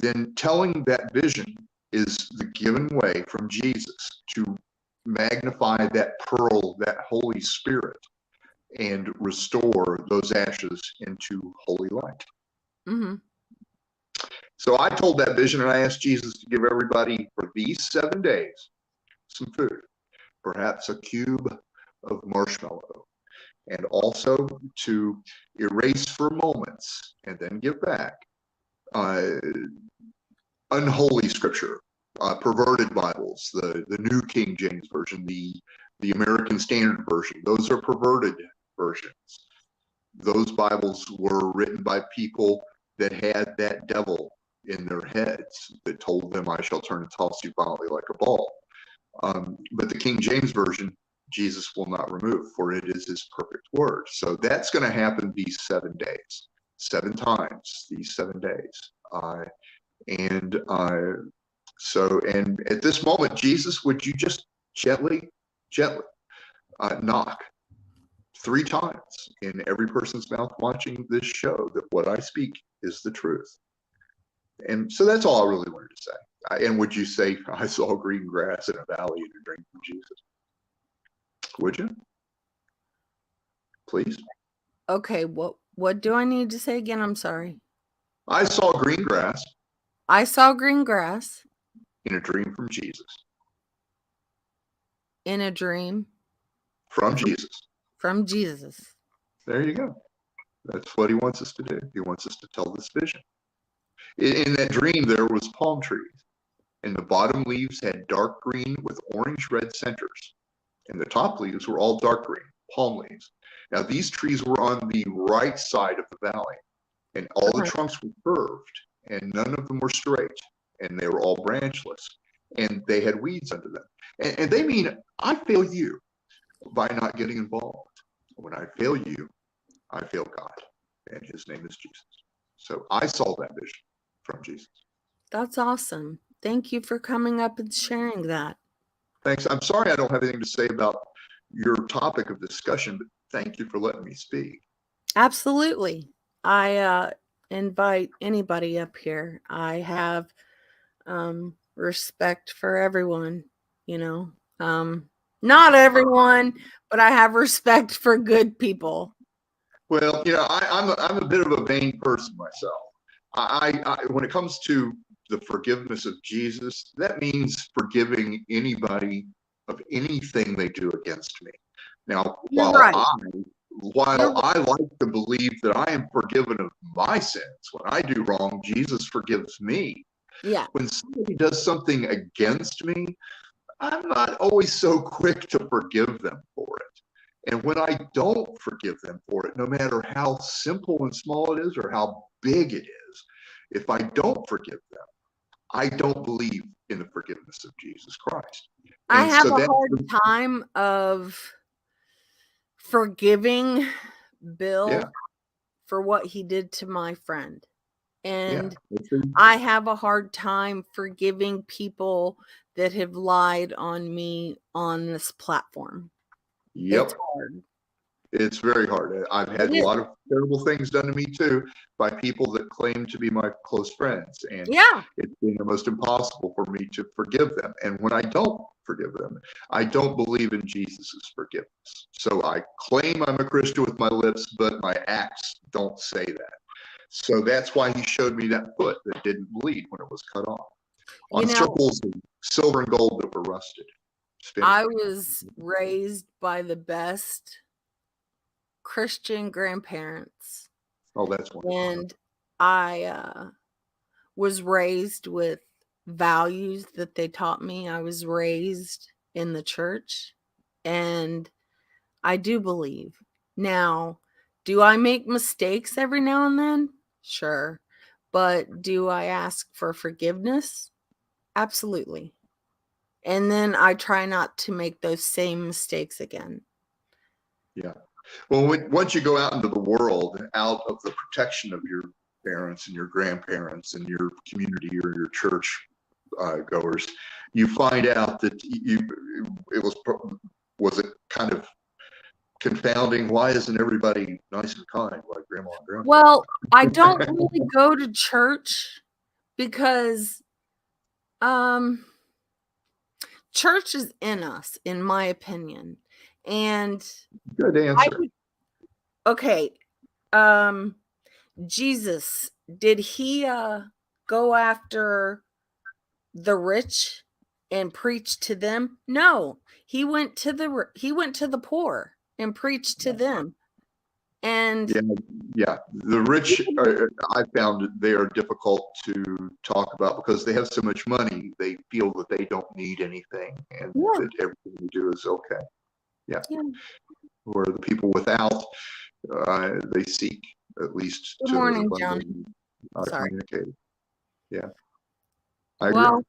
then telling that vision is the given way from Jesus to magnify that pearl, that Holy Spirit, and restore those ashes into holy light. Mm-hmm. So I told that vision, and I asked Jesus to give everybody for these 7 days some food, perhaps a cube of marshmallow, and also to erase for moments and then give back unholy scripture, perverted Bibles, the New King James Version, the American Standard Version. Those are perverted versions. Those Bibles were written by people that had that devil in their heads that told them, I shall turn and toss you violently like a ball. But the King James Version, Jesus will not remove, for it is his perfect word. So that's going to happen these 7 days, 7 times these 7 days. And at this moment, Jesus, would you just gently knock 3 times in every person's mouth watching this show that what I speak is the truth. And so that's all I really wanted to say. And would you say, I saw green grass in a valley in a dream from Jesus? Would you? Please? Okay, what do I need to say again? I'm sorry. I saw green grass I saw green grass in a dream from Jesus. in a dream From Jesus. from Jesus. There you go. That's what he wants us to do. He wants us to tell this vision. In that dream, there was palm trees, and the bottom leaves had dark green with orange-red centers, and the top leaves were all dark green, palm leaves. Now, these trees were on the right side of the valley, and all the trunks were curved, and none of them were straight, and they were all branchless, and they had weeds under them. And they mean, I fail you by not getting involved. When I fail you, I fail God, and his name is Jesus. So I saw that vision from Jesus. That's awesome. Thank you for coming up and sharing that. Thanks. I'm sorry I don't have anything to say about your topic of discussion, but thank you for letting me speak. Absolutely. I invite anybody up here. I have respect for everyone, you know. Not everyone, but I have respect for good people. Well, I'm a bit of a vain person myself. I when it comes to the forgiveness of Jesus, that means forgiving anybody of anything they do against me. Now, while I like to believe that I am forgiven of my sins, when I do wrong, Jesus forgives me. Yeah. When somebody does something against me, I'm not always so quick to forgive them for it. And when I don't forgive them for it, no matter how simple and small it is or how big it is, if I don't forgive them, I don't believe in the forgiveness of Jesus Christ. And I have a hard time of forgiving Bill for what he did to my friend. And I have a hard time forgiving people that have lied on me on this platform. Yep. It's hard. It's very hard. I've had a lot of terrible things done to me too by people that claim to be my close friends. And Yeah. it's been almost impossible for me to forgive them. And when I don't forgive them, I don't believe in Jesus's forgiveness. So I claim I'm a Christian with my lips, but my acts don't say that. So that's why he showed me that foot that didn't bleed when it was cut off on circles of silver and gold that were rusted. Spinning. I was raised by the best Christian grandparents. Oh, that's wonderful. And I was raised with values that they taught me. I was raised in the church, and I do believe. Now, do I make mistakes every now and then? Sure. But do I ask for forgiveness? Absolutely. And then I try not to make those same mistakes again. Yeah. Well, once you go out into the world, out of the protection of your parents and your grandparents and your community or your church goers, you find out that was it kind of confounding? Why isn't everybody nice and kind like grandma and grandpa? Well, I don't really go to church because church is in us, in my opinion. And good answer. Okay. Jesus, did he go after the rich and preach to them? No. He went to the poor and preached to them. And yeah, the rich I found they are difficult to talk about because they have so much money. They feel that they don't need anything and that everything they do is okay. Yeah. Where the people without, they seek at least Good to morning, John. communicate. Yeah. Well,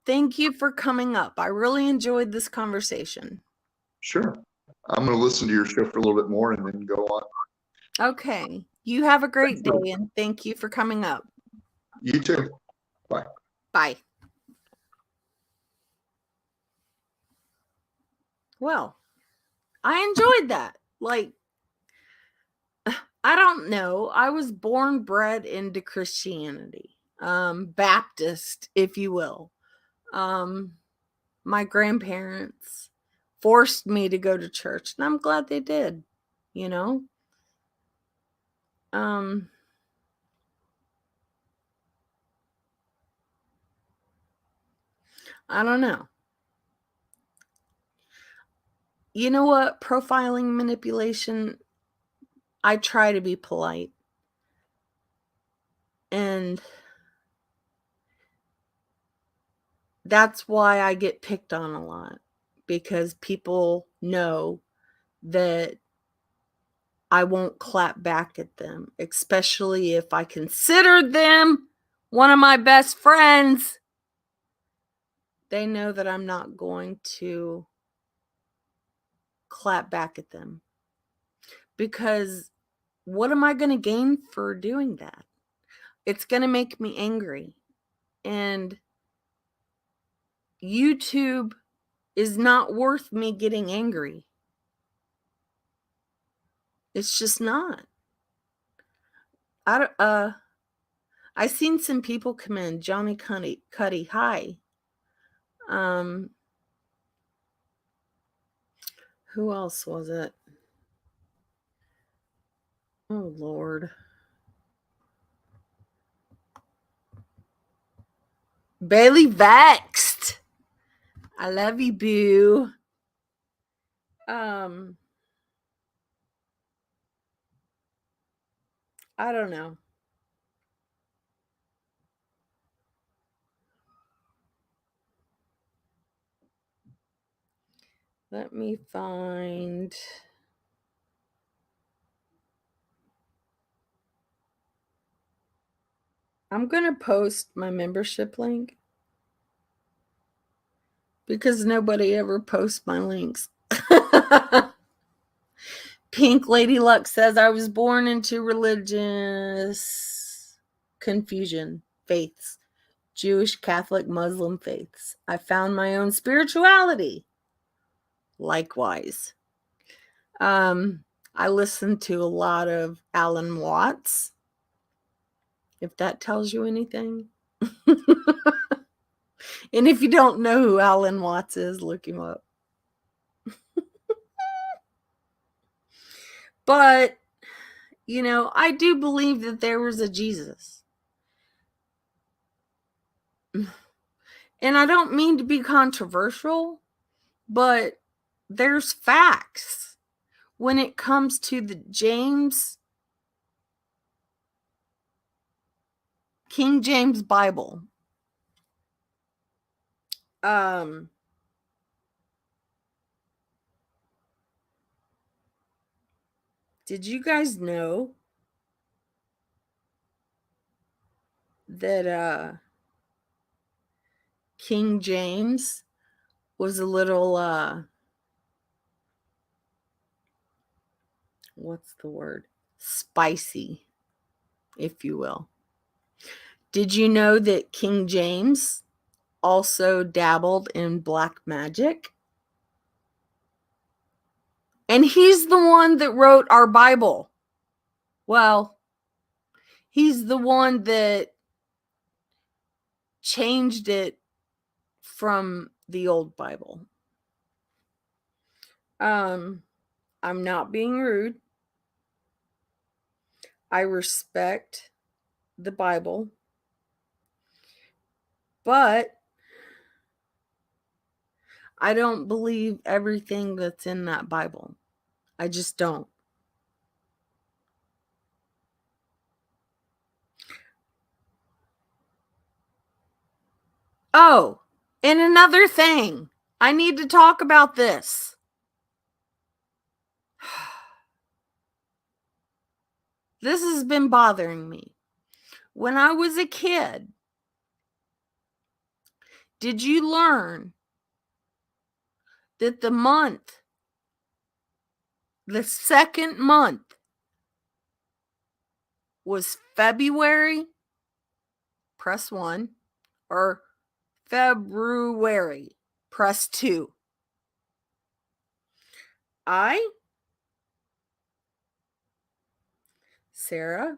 thank you for coming up. I really enjoyed this conversation. Sure. I'm going to listen to your show for a little bit more and then go on. Okay. You have a great day, and thank you for coming up. You too. Bye. Bye. Well, I enjoyed that. Like, I don't know. I was bred into Christianity, Baptist, if you will. My grandparents forced me to go to church, and I'm glad they did, you know? I don't know. You know what? Profiling, manipulation, I try to be polite. And that's why I get picked on a lot, because people know that I won't clap back at them, especially if I consider them one of my best friends. They know that I'm not going to clap back at them, because what am I going to gain for doing that? It's going to make me angry. And YouTube is not worth me getting angry. It's just not. I seen some people come in. Johnny Cuddy, hi. Who else was it? Oh Lord. Bailey Vexed. I love you, boo. I don't know. Let me find. I'm going to post my membership link because nobody ever posts my links. Pink Lady Luck says, I was born into religious confusion, faiths, Jewish, Catholic, Muslim faiths. I found my own spirituality. Likewise. I listen to a lot of Alan Watts, if that tells you anything. And if you don't know who Alan Watts is, look him up. But, you know, I do believe that there was a Jesus. And I don't mean to be controversial, but there's facts when it comes to the King James Bible. Did you guys know that King James was a little what's the word? Spicy, if you will. Did you know that King James also dabbled in black magic? And he's the one that wrote our Bible. Well, he's the one that changed it from the old Bible. I'm not being rude. I respect the Bible. But I don't believe everything that's in that Bible. I just don't. Oh, and another thing. I need to talk about this. This has been bothering me. When I was a kid, did you learn that the second month was February? Press 1. Or February? Press 2. Sarah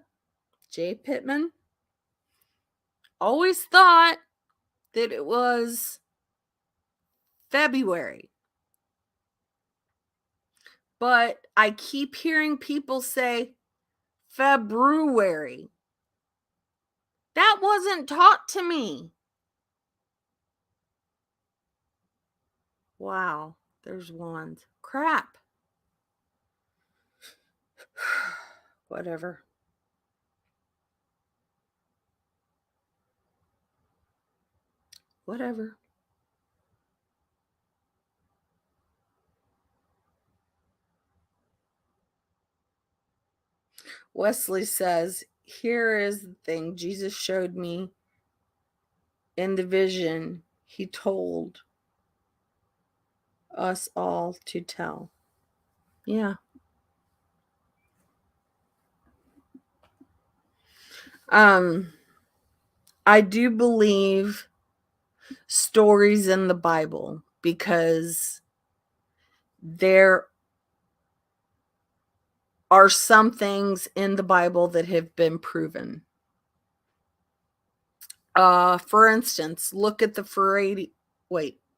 J. Pittman, always thought that it was February. But I keep hearing people say February. That wasn't taught to me. Wow, there's wands. Crap. Whatever. Whatever. Wesley says, here is the thing Jesus showed me in the vision he told us all to tell. Yeah. I do believe stories in the Bible because there are some things in the Bible that have been proven. For instance, look at the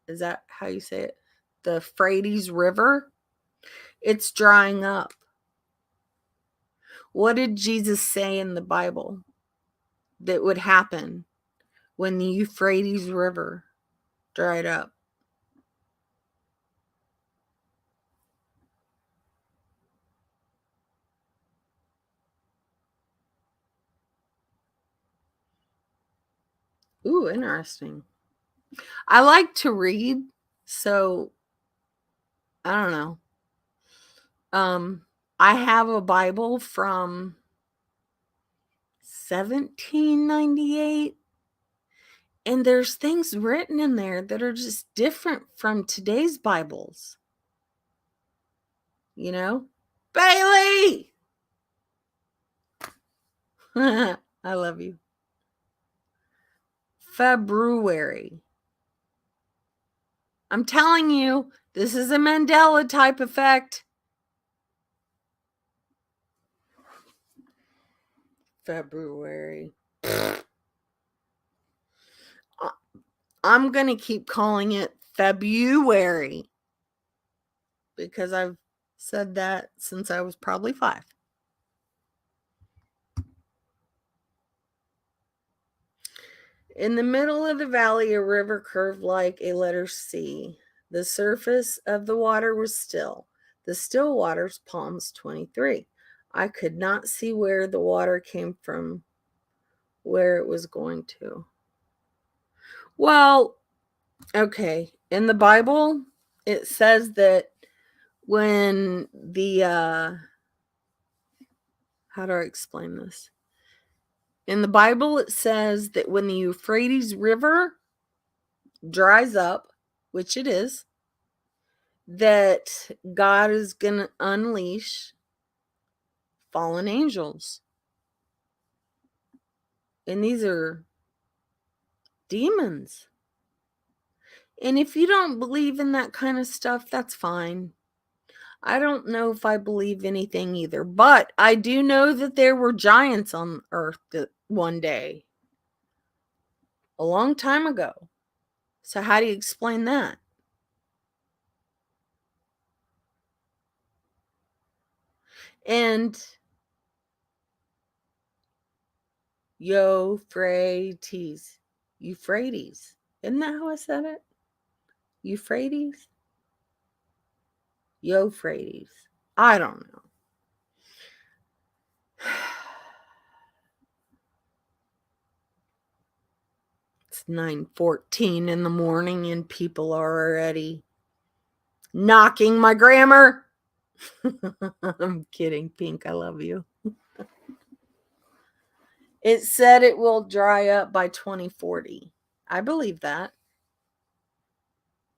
is that how you say it? The Euphrates River. It's drying up. What did Jesus say in the Bible that would happen when the Euphrates River dried up? Ooh, interesting. I like to read, so I don't know. I have a Bible from 1798, and there's things written in there that are just different from today's Bibles. You know? Bailey! I love you. February. I'm telling you, this is a Mandela type effect. February. I'm going to keep calling it February because I've said that since I was probably 5. In the middle of the valley, a river curved like a letter C. The surface of the water was still. The still waters, Psalms 23. I could not see where the water came from, where it was going to. Well, okay. In the Bible, it says that when the, how do I explain this? In the Bible, it says that when the Euphrates River dries up, which it is, that God is going to unleash fallen angels. And these are demons. And if you don't believe in that kind of stuff, that's fine. I don't know if I believe anything either, but I do know that there were giants on earth one day, a long time ago. So how do you explain that? And Euphrates. Isn't that how I said it? Euphrates? Euphrates. I don't know. It's 9:14 in the morning and people are already knocking my grammar. I'm kidding, Pink. I love you. It said it will dry up by 2040. I believe that.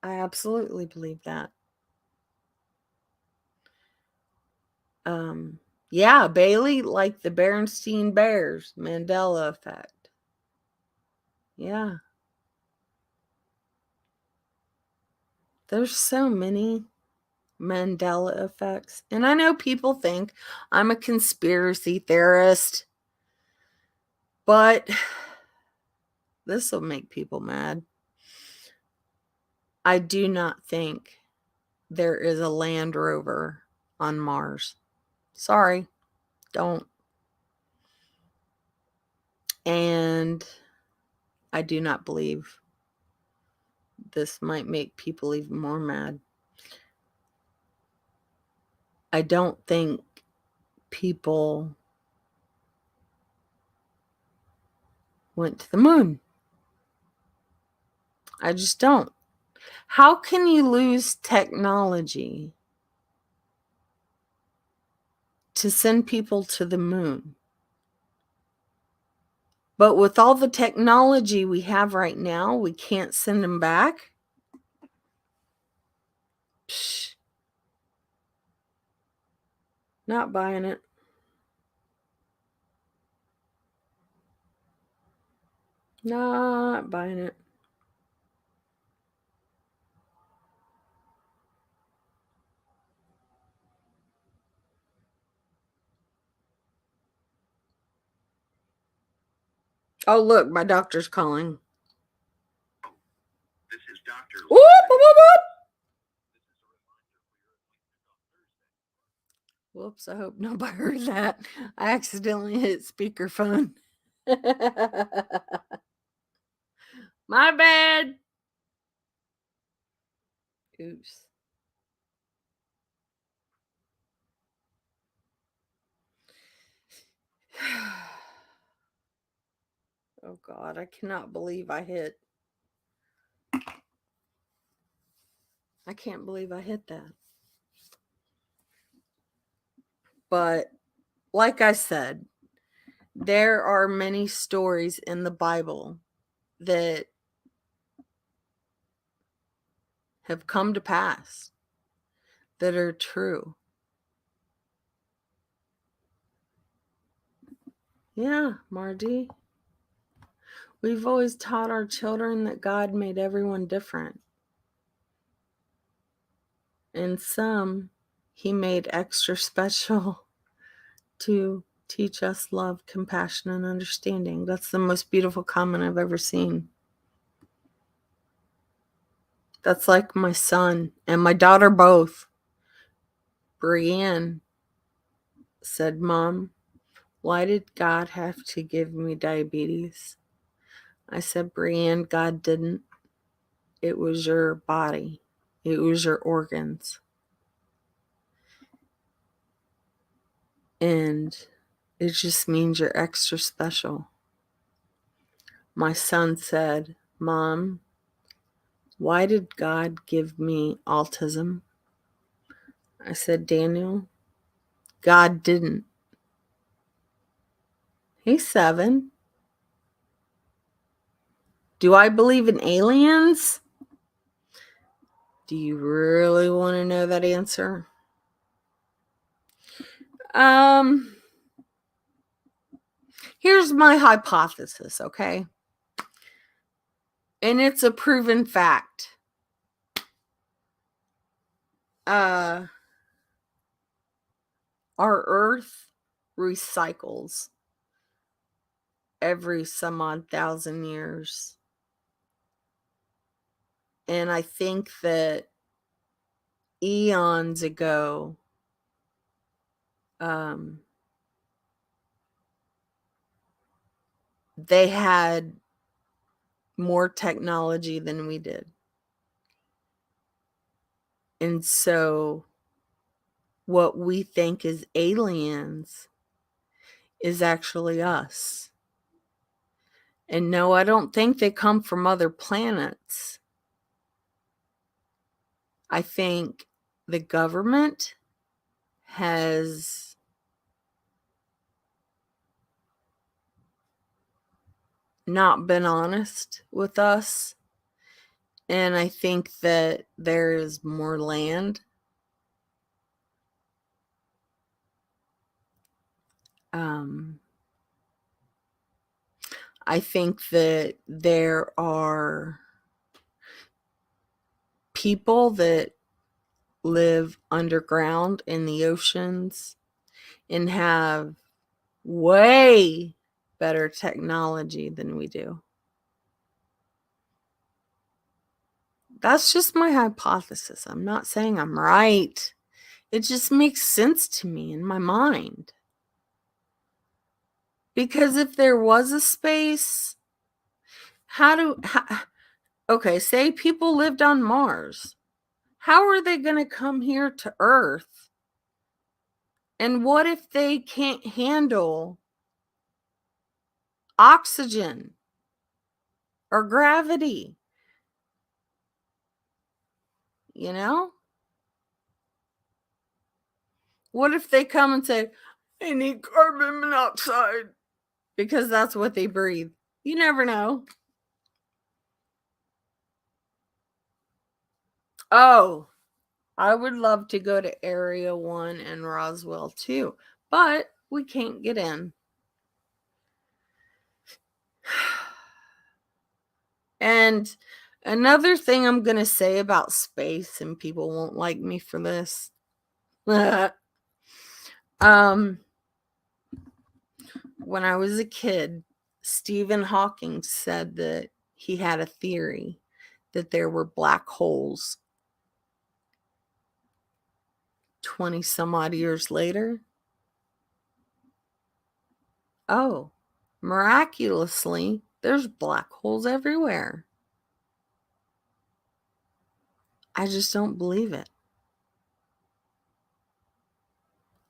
I absolutely believe that. Yeah, Bailey, like the Berenstein Bears, Mandela effect. Yeah. There's so many Mandela effects. And I know people think I'm a conspiracy theorist, but this will make people mad. I do not think there is a Land Rover on Mars. Sorry, don't. And I do not believe this might make people even more mad. I don't think people went to the moon. I just don't. How can you lose technology to send people to the moon? But with all the technology we have right now, we can't send them back? Psh. Not buying it. Not buying it. Oh, look, my doctor's calling. This is Dr. Whoop, whoop, whoop, whoop. Whoops, I hope nobody heard that. I accidentally hit speakerphone. My bad. Oops. Oh God, I cannot believe I hit. I can't believe I hit that. But like I said, there are many stories in the Bible that have come to pass that are true. Yeah, Margie. We've always taught our children that God made everyone different. And some he made extra special to Teach us love, compassion, and understanding. That's the most beautiful comment I've ever seen. That's like my son and my daughter both. Brienne said, Mom, why did God have to give me diabetes? I said, Brienne, God didn't. It was your body. It was your organs. And it just means you're extra special. My son said, Mom, why did God give me autism? I said, Daniel, God didn't. He's 7. Do I believe in aliens? Do you really want to know that answer? Here's my hypothesis, okay? And it's a proven fact. Our Earth recycles every some odd 1,000 years. And I think that eons ago, they had more technology than we did. And so what we think is aliens is actually us. And no, I don't think they come from other planets. I think the government has not been honest with us. And I think that there is more land. I think that there are people that live underground in the oceans and have way better technology than we do. That's just my hypothesis. I'm not saying I'm right. It just makes sense to me in my mind. Because if there was a space, okay, say people lived on Mars. How are they going to come here to Earth? And what if they can't handle oxygen or gravity? You know? What if they come and say, I need carbon monoxide? Because that's what they breathe. You never know. Oh, I would love to go to Area 1 and Roswell too, but we can't get in. And another thing I'm going to say about space, and people won't like me for this. When I was a kid, Stephen Hawking said that he had a theory that there were black holes. 20 some odd years later, oh, miraculously, there's black holes everywhere. I just don't believe it.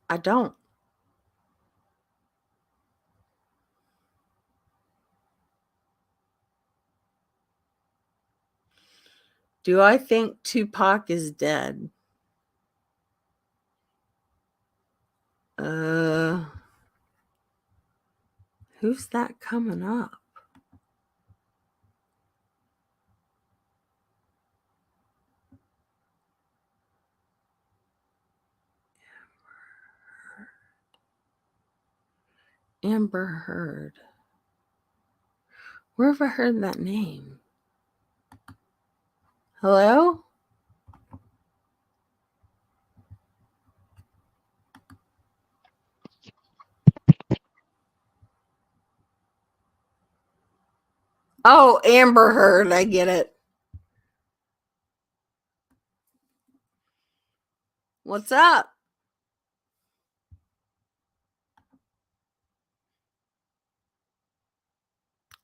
I don't. Do I think Tupac is dead? Who's that coming up? Amber Heard. Where have I heard that name? Hello? Oh, Amber Heard. I get it. What's up?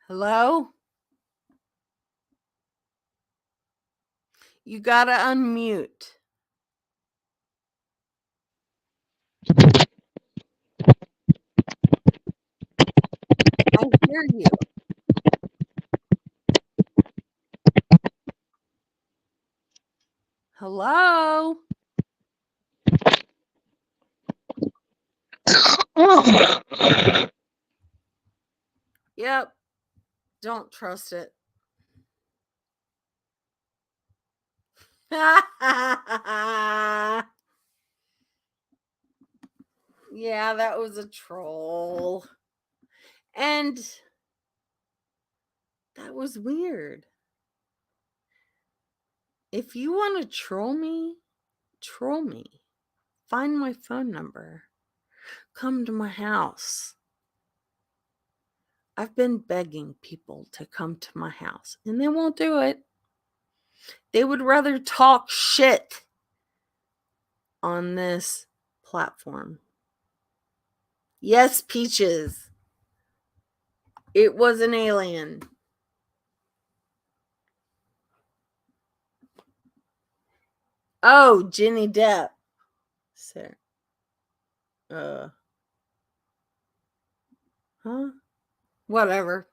Hello? You gotta unmute. I hear you. Hello? Yep. Don't trust it. Yeah, that was a troll. And that was weird. If you want to troll me. Find my phone number. Come to my house. I've been begging people to come to my house, and they won't do it. They would rather talk shit on this platform. Yes, Peaches. It was an alien. Oh, Jenny Depp. Sir. Huh? Whatever.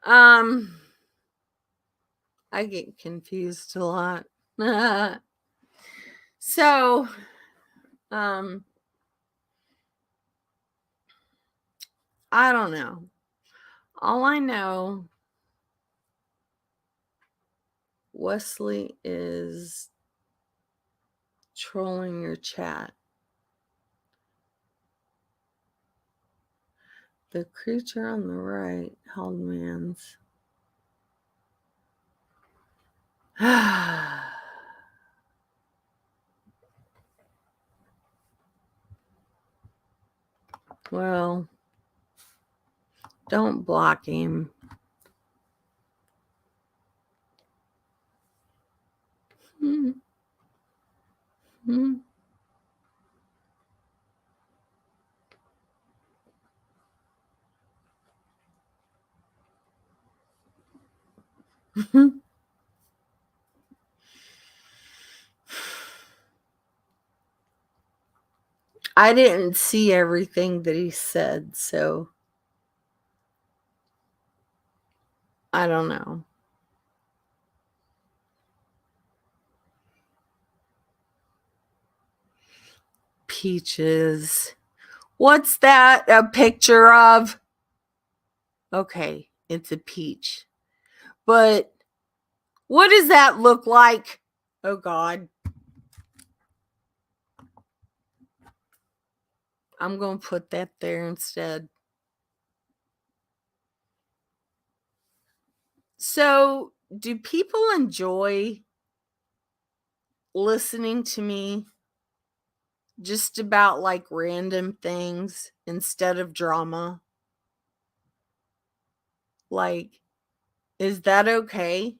I get confused a lot. So, I don't know. All I know, Wesley is trolling your chat. The creature on the right held man's. Well, don't block him. I didn't see everything that he said, so I don't know. Peaches. What's that a picture of? Okay, it's a peach. But what does that look like? Oh, God. I'm going to put that there instead. So, do people enjoy listening to me just about like random things instead of drama? Like, is that okay?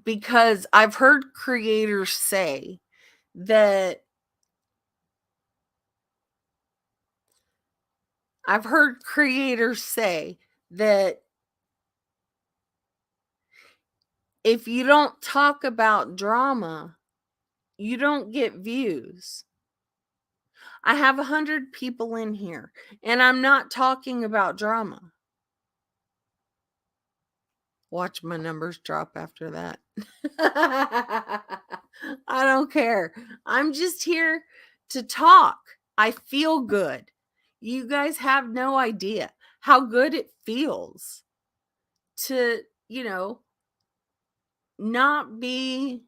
Because I've heard creators say that if you don't talk about drama, you don't get views. I have 100 people in here, and I'm not talking about drama. Watch my numbers drop after that. I don't care. I'm just here to talk. I feel good. You guys have no idea how good it feels to, not be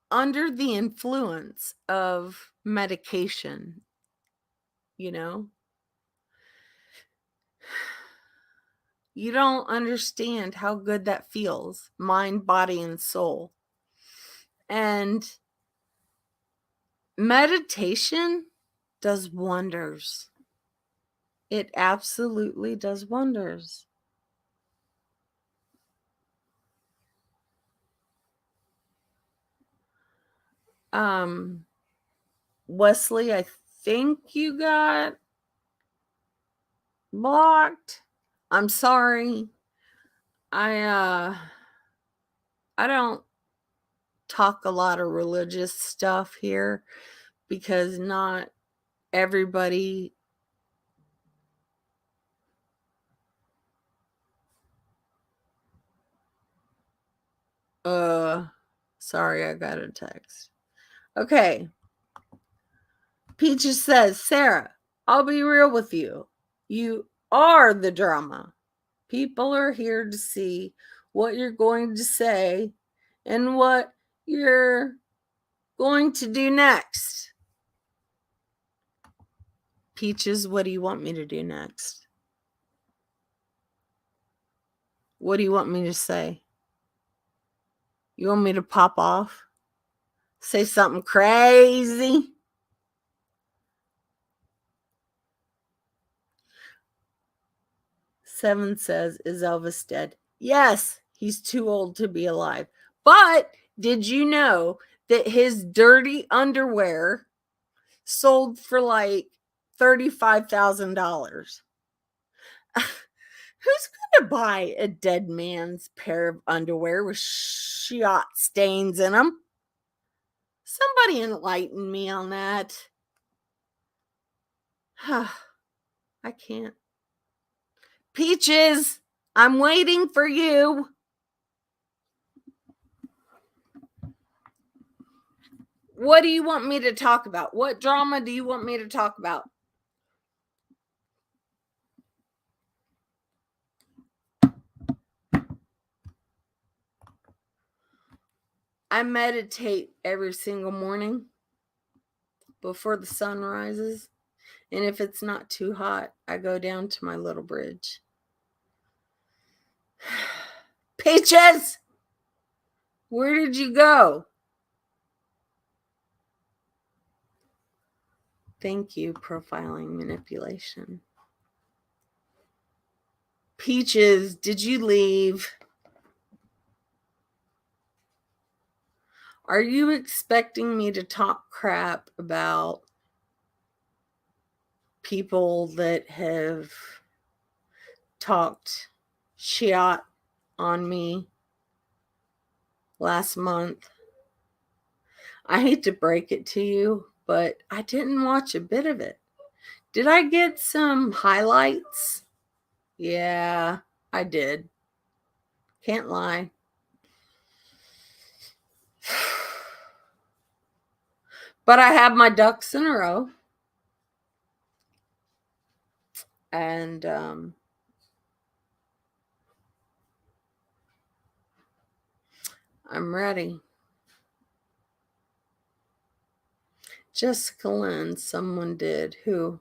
under the influence of medication, you know? You don't understand how good that feels, mind, body, and soul. And Meditation does wonders. It absolutely does wonders. Wesley, I think you got blocked. I'm sorry. I don't talk a lot of religious stuff here because not everybody sorry, I got a text. Okay. Peaches says, Sarah, I'll be real with you. You are the drama. People are here to see what you're going to say and what you're going to do next. Peaches, what do you want me to do next? What do you want me to say? You want me to pop off? Say something crazy? Seven says, is Elvis dead? Yes, he's too old to be alive. But did you know that his dirty underwear sold for like $35,000? Who's going to buy a dead man's pair of underwear with shot stains in them? Somebody enlighten me on that. I can't. Peaches, I'm waiting for you. What do you want me to talk about? What drama do you want me to talk about? I meditate every single morning before the sun rises. And if it's not too hot, I go down to my little bridge. Peaches! Where did you go? Thank you, profiling manipulation. Peaches, did you leave? Are you expecting me to talk crap about people that have talked shit on me last month? I hate to break it to you, but I didn't watch a bit of it. Did I get some highlights? Yeah, I did. Can't lie. But I have my ducks in a row. And I'm ready. Jessica Lynn, someone did. Who?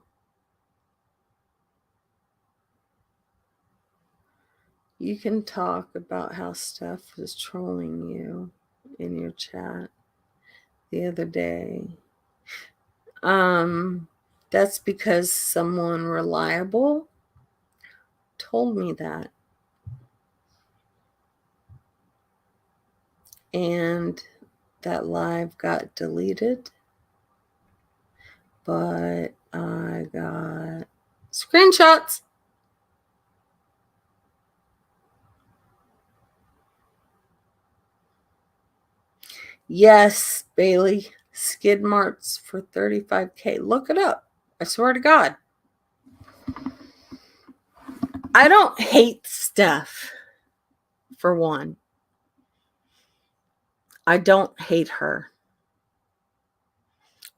You can talk about how Steph was trolling you in your chat the other day. That's because someone reliable told me that. And that live got deleted. But I got screenshots. Yes, Bailey. Skid marks for $35,000. Look it up. I swear to God. I don't hate Steph, for one. I don't hate her.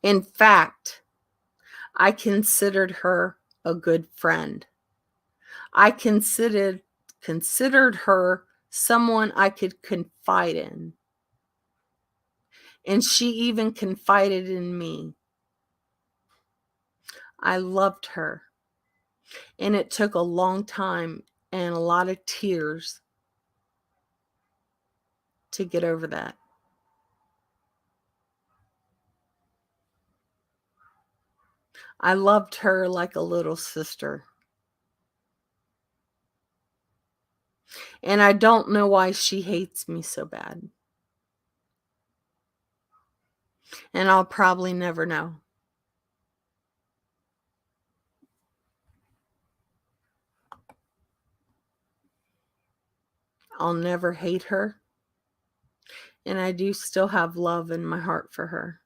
In fact, I considered her a good friend. I considered her someone I could confide in. And she even confided in me. I loved her. And it took a long time and a lot of tears to get over that. I loved her like a little sister. And I don't know why she hates me so bad. And I'll probably never know. I'll never hate her. And I do still have love in my heart for her.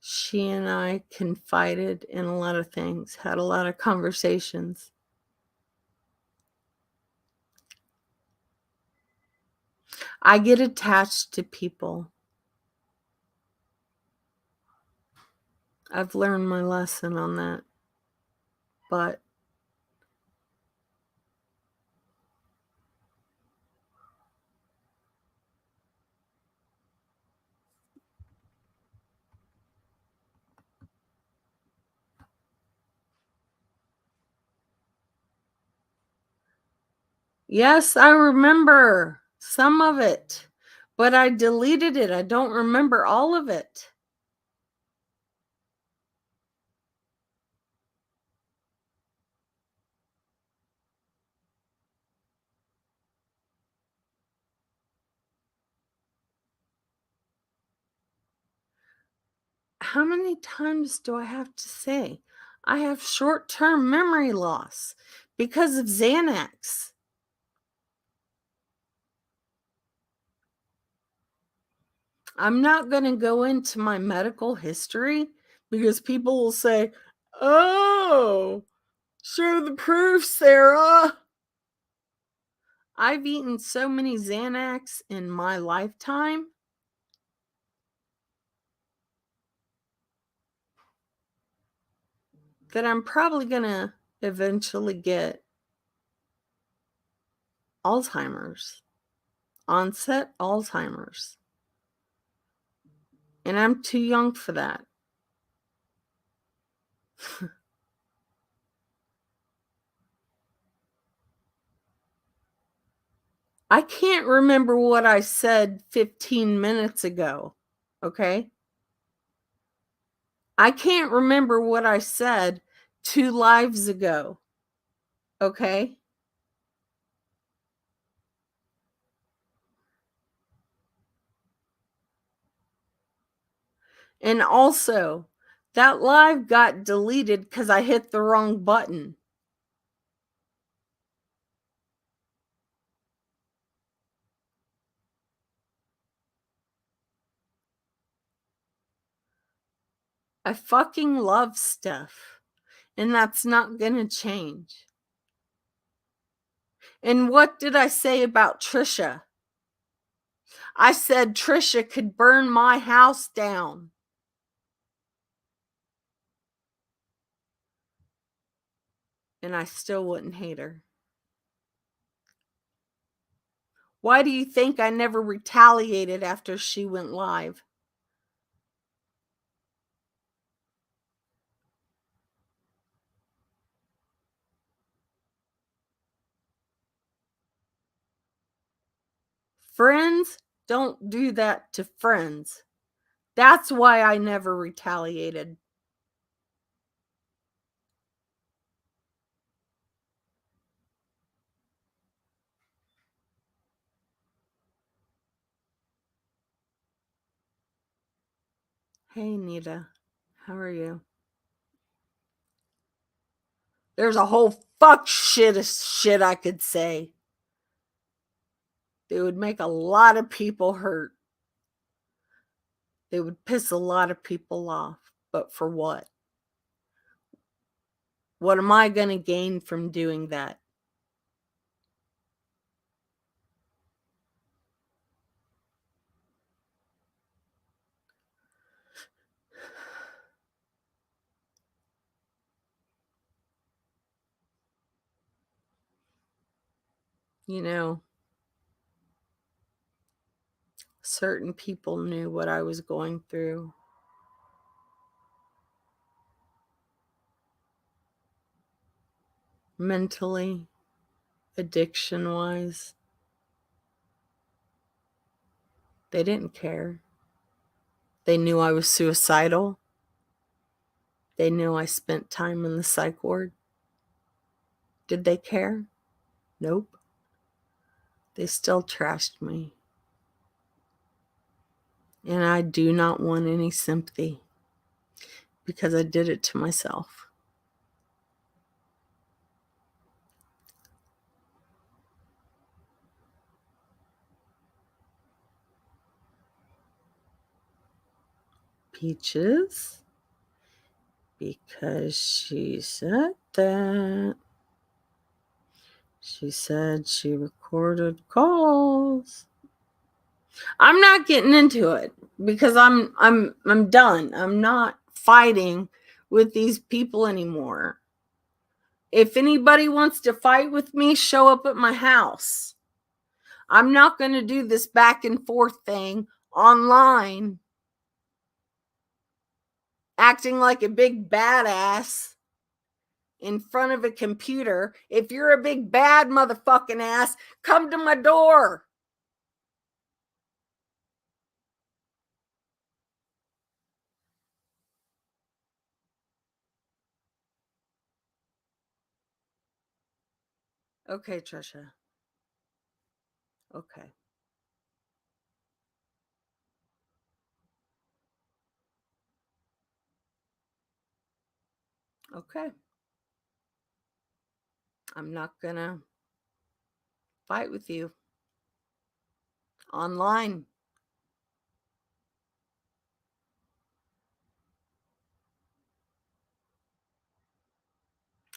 She and I confided in a lot of things, had a lot of conversations. I get attached to people. I've learned my lesson on that. But yes, I remember some of it, but I deleted it. I don't remember all of it. How many times do I have to say? I have short-term memory loss because of Xanax. I'm not going to go into my medical history because people will say, "Oh, show the proof, Sarah." I've eaten so many Xanax in my lifetime that I'm probably going to eventually get Alzheimer's, onset Alzheimer's. And I'm too young for that. I can't remember what I said 15 minutes ago, okay? I can't remember what I said 2 lives ago, okay? And also, that live got deleted because I hit the wrong button. I fucking love Steph, and that's not gonna change. And what did I say about Trisha? I said Trisha could burn my house down. And I still wouldn't hate her. Why do you think I never retaliated after she went live? Friends don't do that to friends. That's why I never retaliated. Hey, Nita. How are you? There's a whole fuck shit of shit I could say. They would make a lot of people hurt. They would piss a lot of people off. But for what? What am I going to gain from doing that? You know, certain people knew what I was going through. mentally, addiction-wise. They didn't care. They knew I was suicidal. They knew I spent time in the psych ward. Did they care? Nope. They still trashed me. And I do not want any sympathy because I did it to myself. Peaches, because she said that. She said she recorded calls. I'm not getting into it because I'm done. I'm not fighting with these people anymore. If anybody wants to fight with me, show up at my house. I'm not going to do this back and forth thing online, acting like a big badass in front of a computer. If you're a big bad motherfucking ass, come to my door. Okay, Trisha. Okay. Okay. I'm not gonna fight with you online.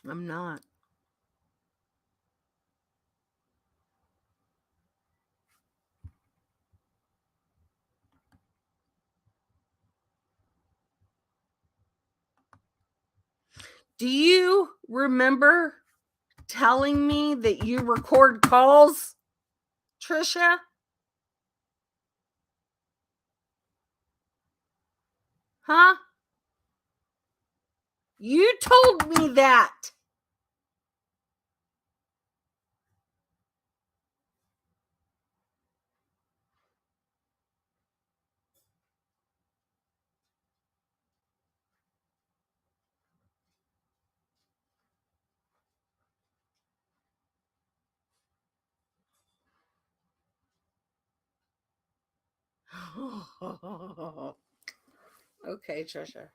I'm not. Do you remember telling me that you record calls, Trisha? Huh? You told me that. Okay, Trisha.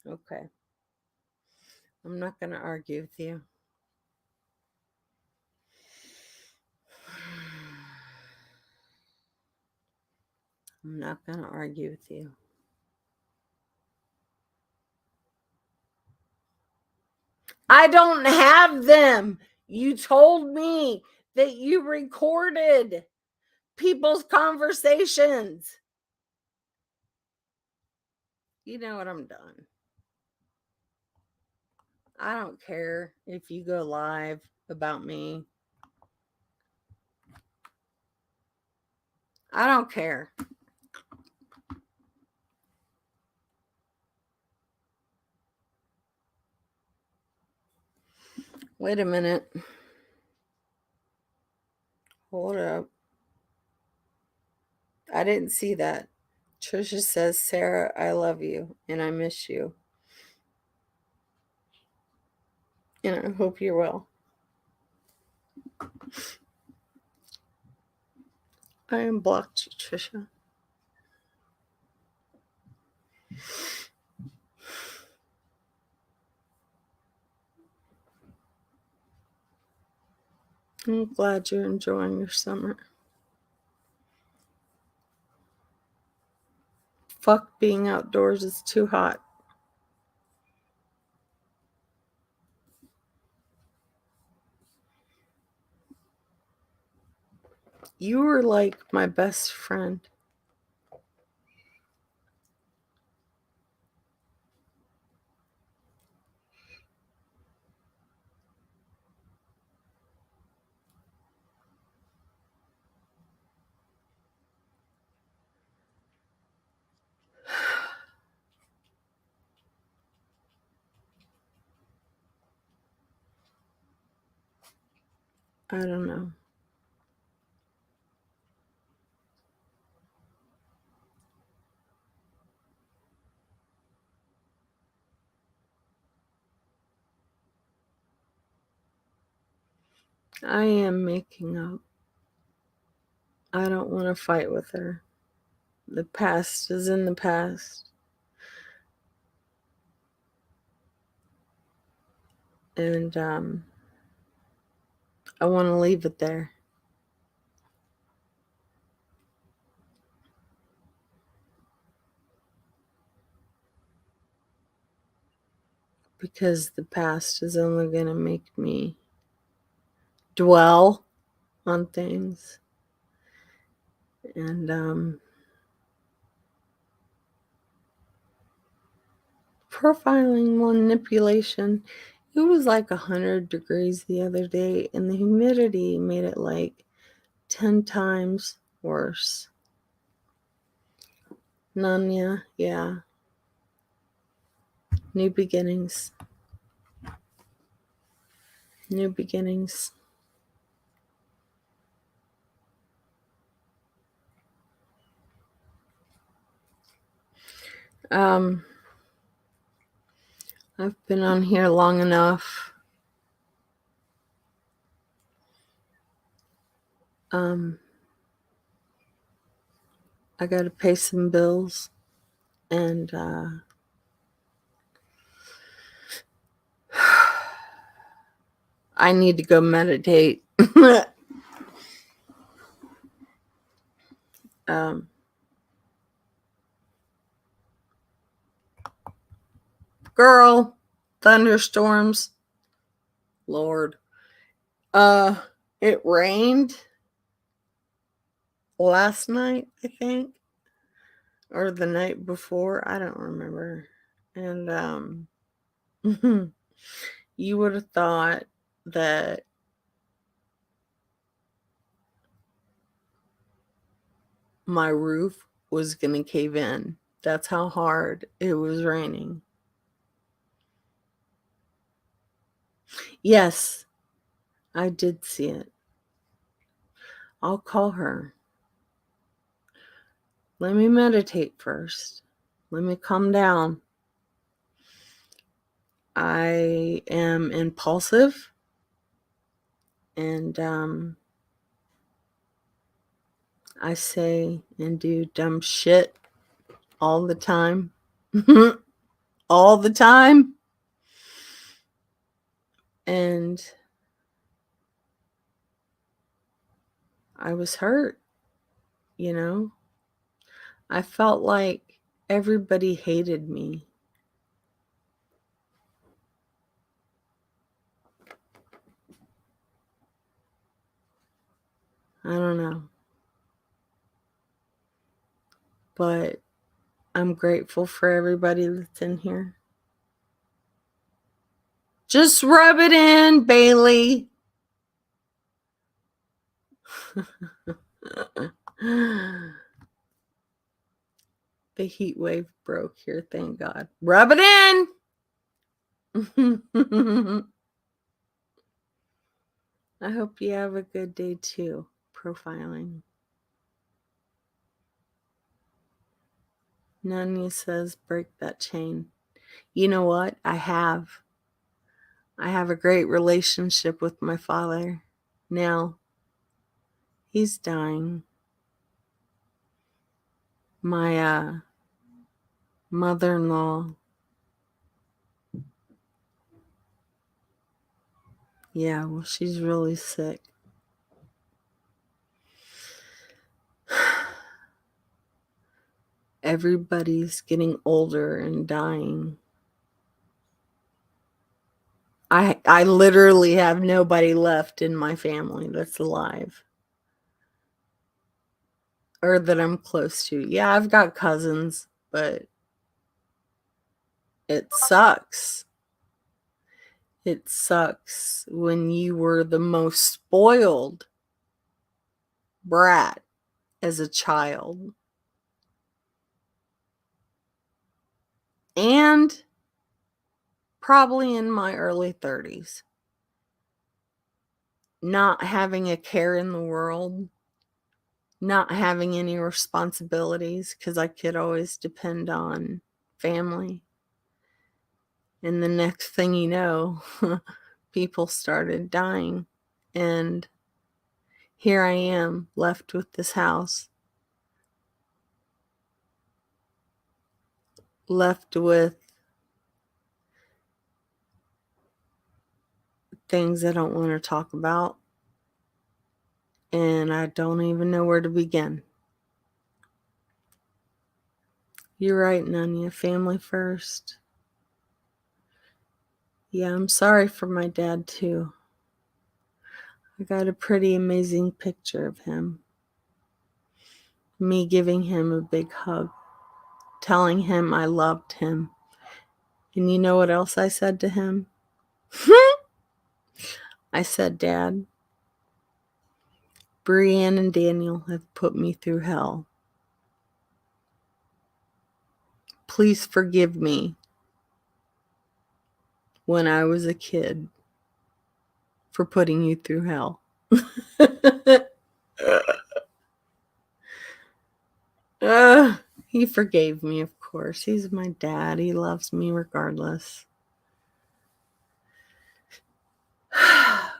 Okay. I'm not going to argue with you. I'm not going to argue with you. I don't have them. You told me that you recorded people's conversations. You know what? I'm done. I don't care if you go live about me. I don't care. Wait a minute. Hold up. I didn't see that. Trisha says, Sarah, I love you and I miss you. And I hope you're well. I unblocked you, Trisha. I'm glad you're enjoying your summer. Fuck being outdoors, it's too hot. You were like my best friend. I don't know. I am making up. I don't want to fight with her. The past is in the past. And I want to leave it there. Because the past is only going to make me dwell on things. And profiling, manipulation. It was like 100 degrees the other day, and the humidity made it like 10 times worse. Nanya, yeah. New beginnings. New beginnings. I've been on here long enough. I gotta pay some bills, and I need to go meditate. Girl, thunderstorms. Lord. It rained last night, I think, or the night before. I don't remember. And you would have thought that my roof was going to cave in. That's how hard it was raining. Yes, I did see it. I'll call her. Let me meditate first. Let me calm down. I am impulsive, and I say and do dumb shit all the time. All the time. And I was hurt, you know. I felt like everybody hated me. I don't know. But I'm grateful for everybody that's in here. Just rub it in, Bailey. The heat wave broke here, thank God. Rub it in. I hope you have a good day too, profiling. Nanya says, break that chain. You know what? I have a great relationship with my father. Now, he's dying. My mother-in-law, yeah, well, she's really sick. Everybody's getting older and dying. I literally have nobody left in my family that's alive. Or that I'm close to. Yeah, I've got cousins, but it sucks. It sucks when you were the most spoiled brat as a child. And probably in my early 30s. not having a care in the world, not having any responsibilities because I could always depend on family. And the next thing you know, people started dying. And here I am, left with this house, left with things I don't want to talk about. And I don't even know where to begin. You're right, Nunya. Family first. Yeah, I'm sorry for my dad, too. I got a pretty amazing picture of him. Me giving him a big hug, telling him I loved him. And you know what else I said to him? I said, Dad, Brianne and Daniel have put me through hell. Please forgive me when I was a kid for putting you through hell. He forgave me, of course. He's my dad. He loves me regardless.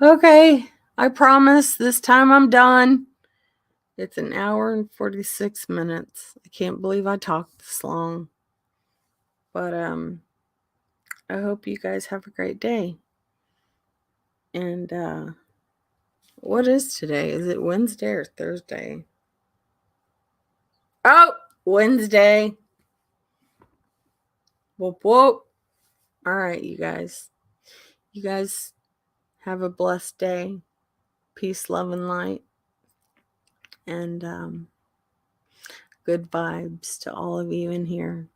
Okay, I promise this time I'm done. It's an hour and 46 minutes. I can't believe I talked this long. But I hope you guys have a great day. And what is today? Is it Wednesday or Thursday? Oh, Wednesday. Whoop whoop. All right, you guys. You guys have a blessed day. Peace, love, and light. And good vibes to all of you in here.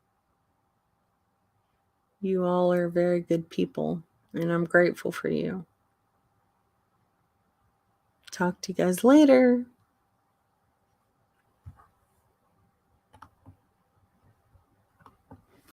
You all are very good people, and I'm grateful for you. Talk to you guys later.